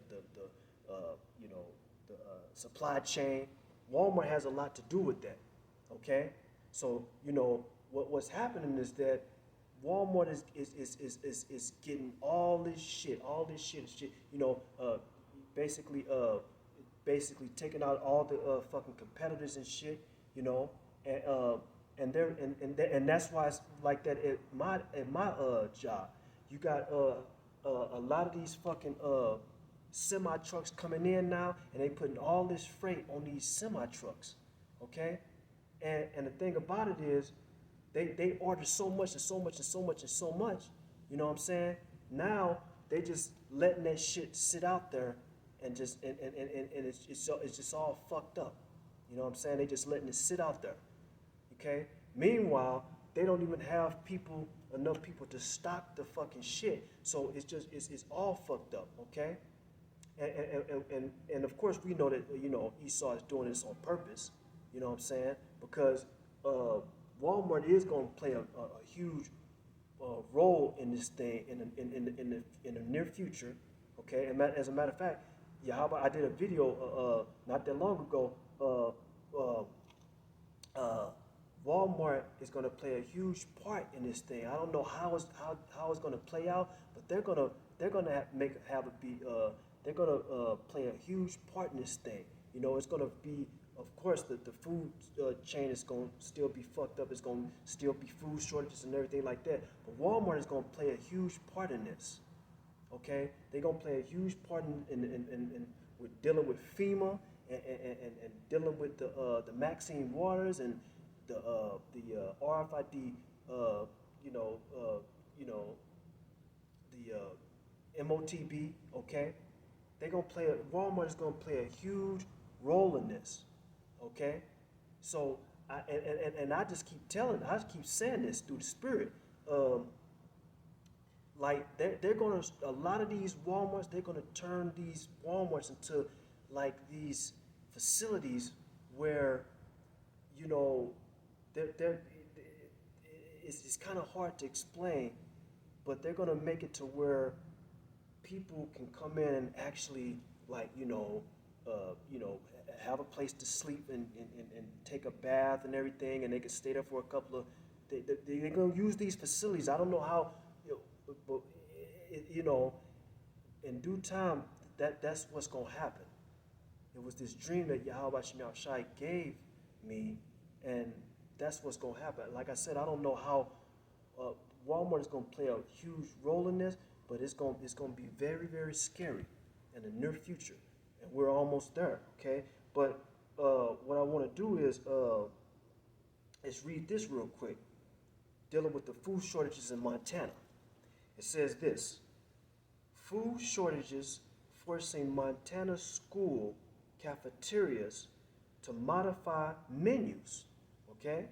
supply chain, Walmart has a lot to do with that. Okay, so what's happening is that Walmart is getting all this shit, basically taking out all the fucking competitors and shit, and that's why it's like that at my job. You got a lot of these fucking semi trucks coming in now, and they putting all this freight on these semi trucks, okay? And the thing about it is, they order so much and so much and so much and so much. You know what I'm saying? Now they just letting that shit sit out there, and it's just all fucked up. You know what I'm saying? They just letting it sit out there. Okay. Meanwhile, they don't even have enough people to stock the fucking shit. So it's all fucked up. Okay. And of course we know that Esau is doing this on purpose. You know what I'm saying? Because Walmart is going to play a huge role in this thing in the near future. Okay, and as a matter of fact, I did a video not that long ago. Walmart is going to play a huge part in this thing. I don't know how it's going to play out, but they're going to play a huge part in this thing. It's going to be, of course, the food chain is going to still be fucked up. It's going to still be food shortages and everything like that. But Walmart is going to play a huge part in this. Okay, they're going to play a huge part in with dealing with FEMA and dealing with the Maxine Waters and the RFID, the MOTB. Okay, Walmart is going to play a huge role in this, okay? So, I just keep saying this through the Spirit. Um, like they're gonna, a lot of these Walmarts, they're gonna turn these Walmarts into like these facilities where, you know, they're it's kind of hard to explain, but they're gonna make it to where people can come in and actually, like, you know, have a place to sleep and take a bath and everything, and they can stay there for a couple of. They're gonna use these facilities. I don't know how, you know, but you know, in due time, that's what's gonna happen. It was this dream that Yahweh Shemel Shai gave me, and that's what's gonna happen. Like I said, I don't know how uh, Walmart is gonna play a huge role in this, but it's gonna be very, very scary in the near future, and we're almost there. Okay, but what I want to do is read this real quick, dealing with the food shortages in Montana. It says this: food shortages forcing Montana school cafeterias to modify menus. Okay,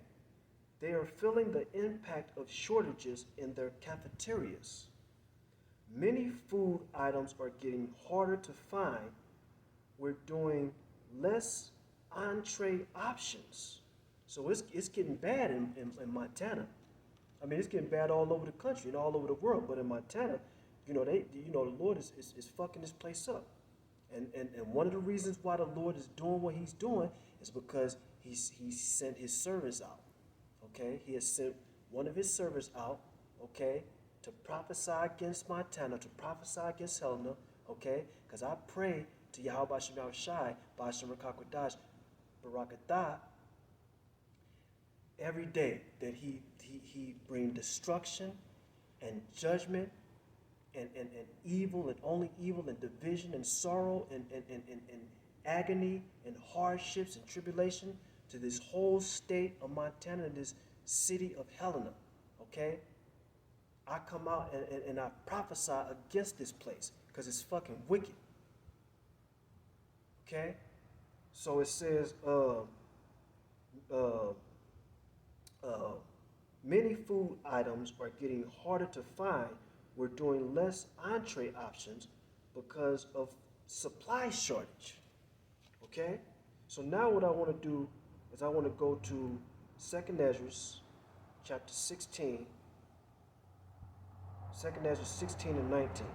they are feeling the impact of shortages in their cafeterias. Many food items are getting harder to find. We're doing less entree options. So it's getting bad in Montana. I mean, it's getting bad all over the country and all over the world. But in Montana, the Lord is fucking this place up. And one of the reasons why the Lord is doing what he's doing is because he sent his servants out. Okay? He has sent one of his servants out, okay, to prophesy against Montana, to prophesy against Helena, okay? Because I pray to Yahweh Shemel Shai, Ba'ashem Rakakwadash, Barakatah, every day that he bring destruction and judgment and evil and only evil and division and sorrow and agony and hardships and tribulation to this whole state of Montana and this city of Helena, okay? I come out and I prophesy against this place because it's fucking wicked. Okay? So it says, many food items are getting harder to find. We're doing less entree options because of supply shortage. Okay? So now what I want to do is I want to go to 2nd Ezra chapter 16. 2nd Ezra 16 and 19.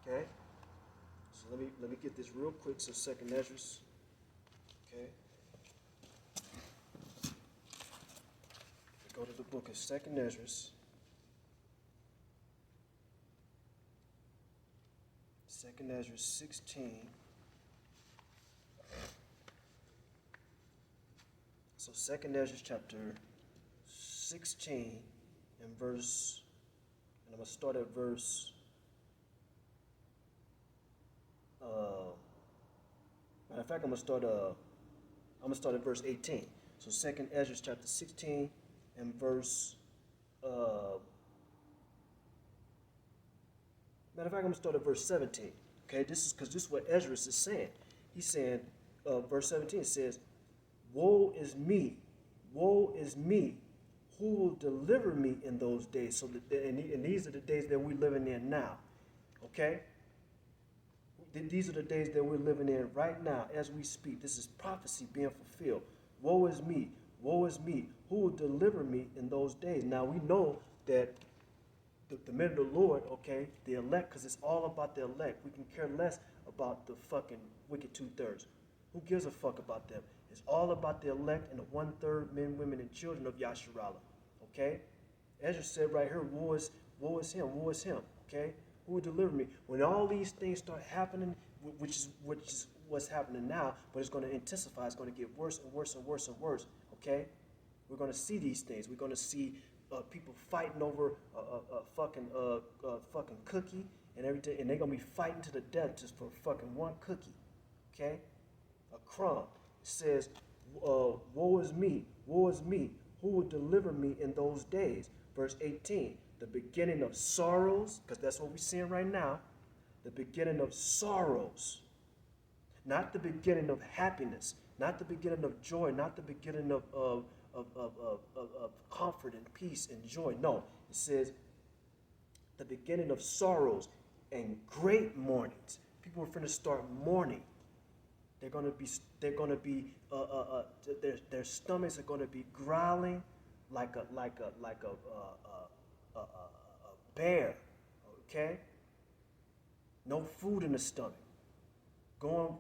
Okay? So let me get this real quick. So 2nd Ezra. Okay? We go to the book of 2nd Ezra. 2nd Ezra 16. So 2nd Ezra chapter 16 and verse, and I'm going to start at verse, matter of fact, I'm going to start at verse 18. So 2nd Ezra chapter 16 and verse, matter of fact, I'm going to start at verse 17. Okay, this is because this is what Ezra is saying. He's saying, verse 17 says, woe is me, who will deliver me in those days? So and these are the days that we're living in now. Okay? These are the days that we're living in right now as we speak. This is prophecy being fulfilled. Woe is me, who will deliver me in those days? Now we know that the men of the Lord, okay, the elect, because it's all about the elect. We can care less about the fucking wicked 2/3. Who gives a fuck about them? It's all about the elect and the 1/3 men, women, and children of Yasharallah. Okay? Ezra said right here, woe is him. Okay? Who will deliver me? When all these things start happening, which is what's happening now, but it's going to intensify, it's going to get worse and worse and worse and worse. Okay? We're going to see these things. We're going to see people fighting over a fucking cookie and everything, and they're going to be fighting to the death just for fucking one cookie. Okay? A crumb. It says, woe is me, who will deliver me in those days? Verse 18, the beginning of sorrows, because that's what we're seeing right now, the beginning of sorrows. not the beginning of happiness, not the beginning of joy, not the beginning of comfort and peace and joy. No, it says the beginning of sorrows and great mournings. People are finna start mourning. Their stomachs are gonna be growling like a bear. Okay, no food in the stomach. Going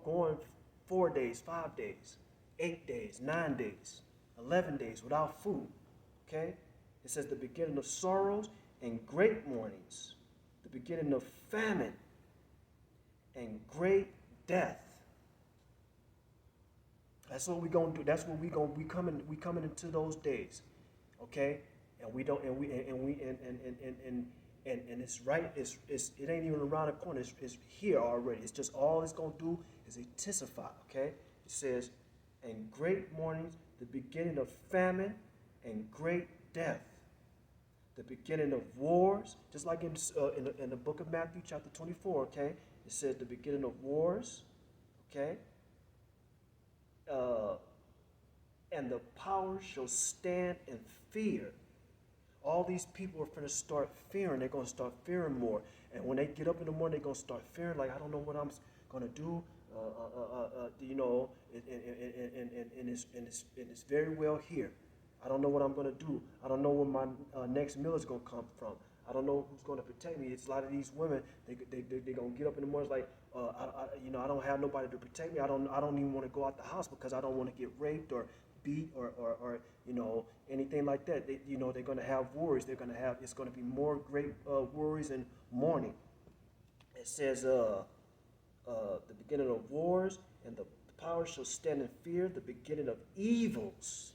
4 days, 5 days, 8 days, 9 days, 11 days without food. Okay, it says the beginning of sorrows and great mournings, the beginning of famine and great death. That's what we're gonna do. That's what we coming into those days, okay? And we don't and it's right. It ain't even around the corner. It's here already. It's just all it's gonna do is intensify. Okay? It says, and great mournings, the beginning of famine and great death, the beginning of wars, just like in the book of Matthew chapter 24. Okay? It says the beginning of wars. Okay? And the power shall stand in fear. All these people are going to start fearing. They're going to start fearing more. And when they get up in the morning, they're going to start fearing, like, I don't know what I'm going to do. And it's very well here. I don't know what I'm going to do. I don't know where my next meal is going to come from. I don't know who's going to protect me. It's a lot of these women. They're going to get up in the morning like, I don't have nobody to protect me. I don't even want to go out the house because I don't want to get raped or beat or anything like that. They're going to have worries. It's going to be more great worries and mourning. It says the beginning of wars, and the power shall stand in fear, the beginning of evils.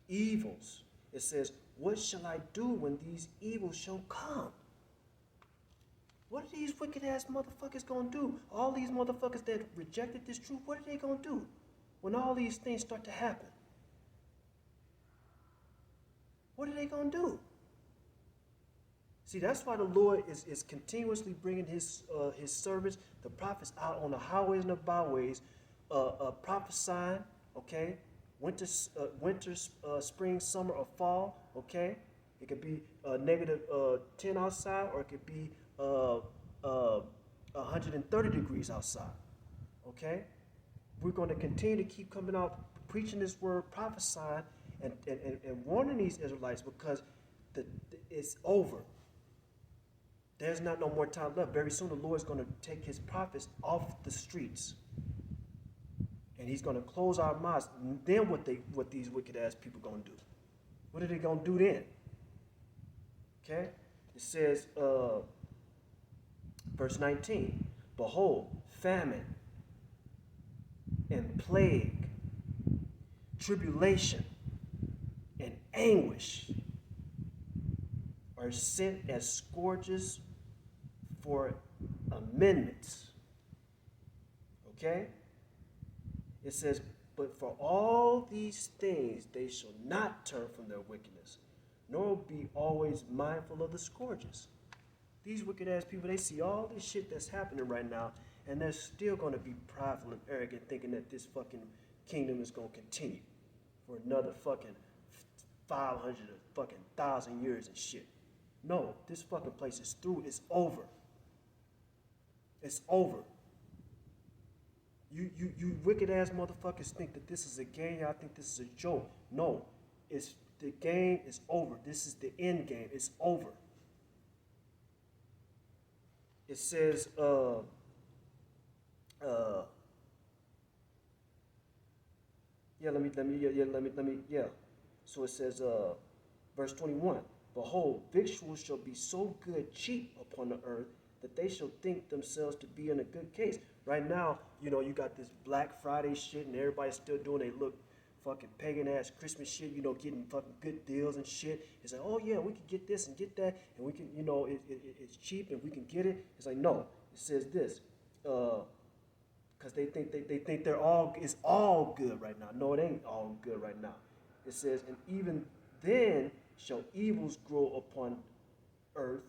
Evils. It says, what shall I do when these evils shall come? What are these wicked ass motherfuckers gonna do? All these motherfuckers that rejected this truth, what are they gonna do when all these things start to happen? What are they gonna do? See, that's why the Lord is continuously bringing his servants, the prophets, out on the highways and the byways, prophesying. Okay, winter, spring, summer, or fall. Okay, it could be negative 10 outside, or it could be 130 degrees outside. Okay, we're going to continue to keep coming out, preaching this word, prophesying, and warning these Israelites, because it's over. There's not no more time left. Very soon the Lord's going to take his prophets off the streets. And he's going to close our mouths. Then what these wicked ass people going to do? What are they going to do then? Okay? It says, verse 19, behold, famine and plague, tribulation and anguish are sent as scourges for amendments. Okay? It says, but for all these things they shall not turn from their wickedness, nor be always mindful of the scourges. These wicked ass people, they see all this shit that's happening right now, and they're still going to be prideful and arrogant, thinking that this fucking kingdom is going to continue for another fucking 500 or fucking 1,000 years and shit. No, this fucking place is through. It's over. It's over. You wicked ass motherfuckers think that this is a game. I think this is a joke. No, the game is over. This is the end game. It's over. It says, So it says, verse 21. Behold, victuals shall be so good cheap upon the earth that they shall think themselves to be in a good case. Right now, you got this Black Friday shit, and everybody's still doing they look fucking pagan ass Christmas shit, getting fucking good deals and shit. It's like, oh yeah, we can get this and get that, and we can, it's cheap and we can get it. It's like, no, it says this, because they think it's all good right now. No, it ain't all good right now. It says, and even then shall evils grow upon earth,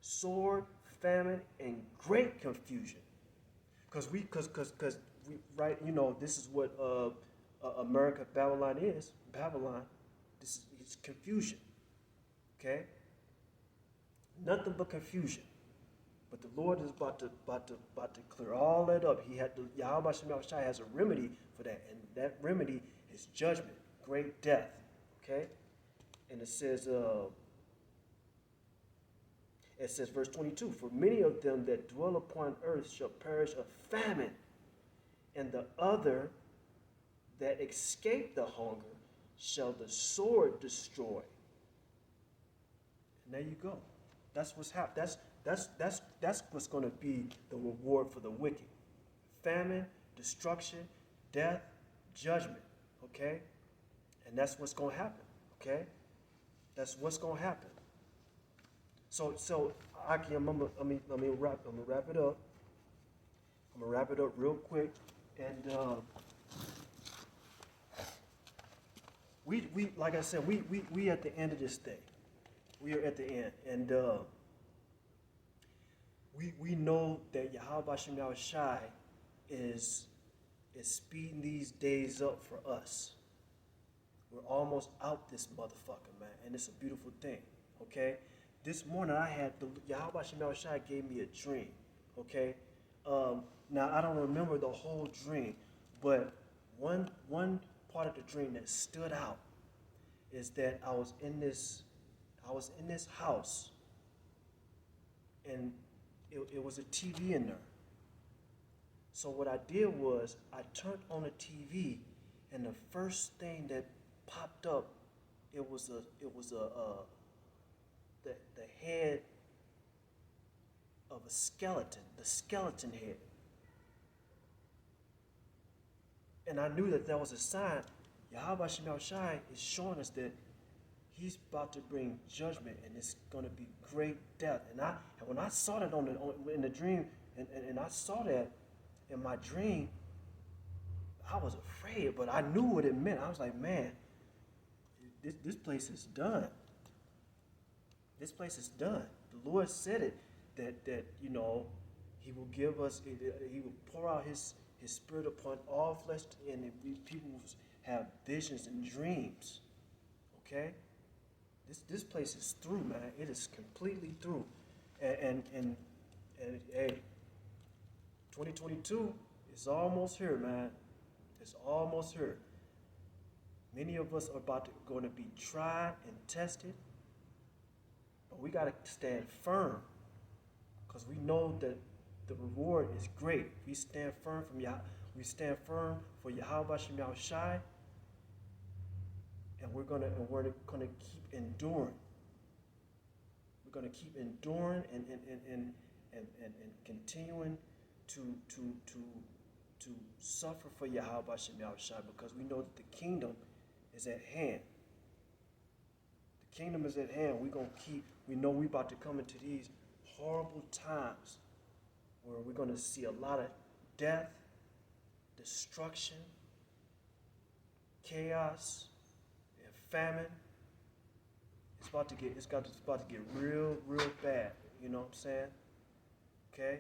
sword, famine, and great confusion. Cause we, right, you know, this is what America, Babylon is. Babylon, this is it's confusion. Okay? Nothing but confusion. But the Lord is about to clear all that up. Yahweh Shem Shai has a remedy for that, and that remedy is judgment, great death. Okay? And it says, verse 22, for many of them that dwell upon earth shall perish of famine, and the other that escape the hunger shall the sword destroy. And there you go. That's what's happening. That's what's going to be the reward for the wicked. Famine, destruction, death, judgment. Okay? And that's what's going to happen. Okay? That's what's going to happen. So Aki, I'm gonna wrap it up. I'm gonna wrap it up real quick, and we like I said, we at the end of this thing. We are at the end, and we know that Yahweh Shem Shai is speeding these days up for us. We're almost out this motherfucker, man, and it's a beautiful thing. Okay. This morning I had Yahweh Shem Shai gave me a dream, okay? Now I don't remember the whole dream, but one part of the dream that stood out is that I was in this house, and it was a TV in there. So what I did was I turned on the TV, and the first thing that popped up, it was the head of a skeleton, the skeleton head. And I knew that was a sign. Yahweh Shem Shai is showing us that he's about to bring judgment, and it's going to be great death. And when I saw that in the dream, and I saw that in my dream, I was afraid, but I knew what it meant. I was like, man, this place is done. This place is done. The Lord said it, that you know, he will give us, he will pour out his spirit upon all flesh, and people will have visions and dreams. Okay? This place is through, man. It is completely through. And hey, 2022 is almost here, man. It's almost here. Many of us are going to be tried and tested. But we got to stand firm, because we know that the reward is great. We stand firm we stand firm for Yahweh Shem Shai, and we're gonna keep enduring. We're gonna keep enduring and continuing to suffer for Yahweh Shem Shai, because we know that the kingdom is at hand. The kingdom is at hand. We know we're about to come into these horrible times where we're going to see a lot of death, destruction, chaos, and famine. It's about to get real bad. You know what I'm saying? Okay?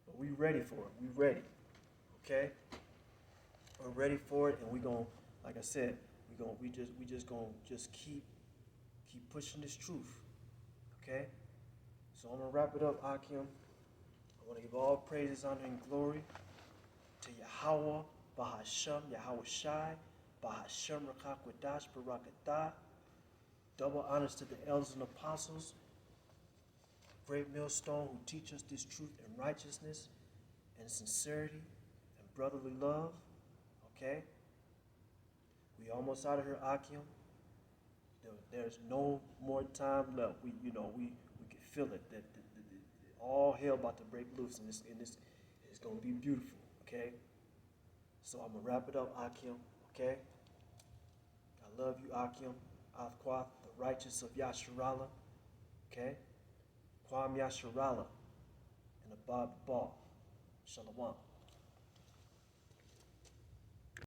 But we ready for it. We ready. Okay? We're ready for it, and we gonna, like I said, we just gonna keep pushing this truth. Okay? So I'm gonna wrap it up, Akim. I want to give all praises, honor, and glory to Yahweh, Bahashem, Yahweh Shai, Bahashem Rakakwadash Barakatah. Double honors to the elders and apostles, great millstone who teach us this truth and righteousness and sincerity and brotherly love. Okay? We almost out of here, Akim. There's no more time left. We can feel it. That all hell about to break loose, and this is gonna be beautiful. Okay. So I'm gonna wrap it up, Akim. Okay. I love you, Akim. Athquath, the righteous of Yasharallah. Okay. Kwam Yasharallah and Abab Ball. Shalom.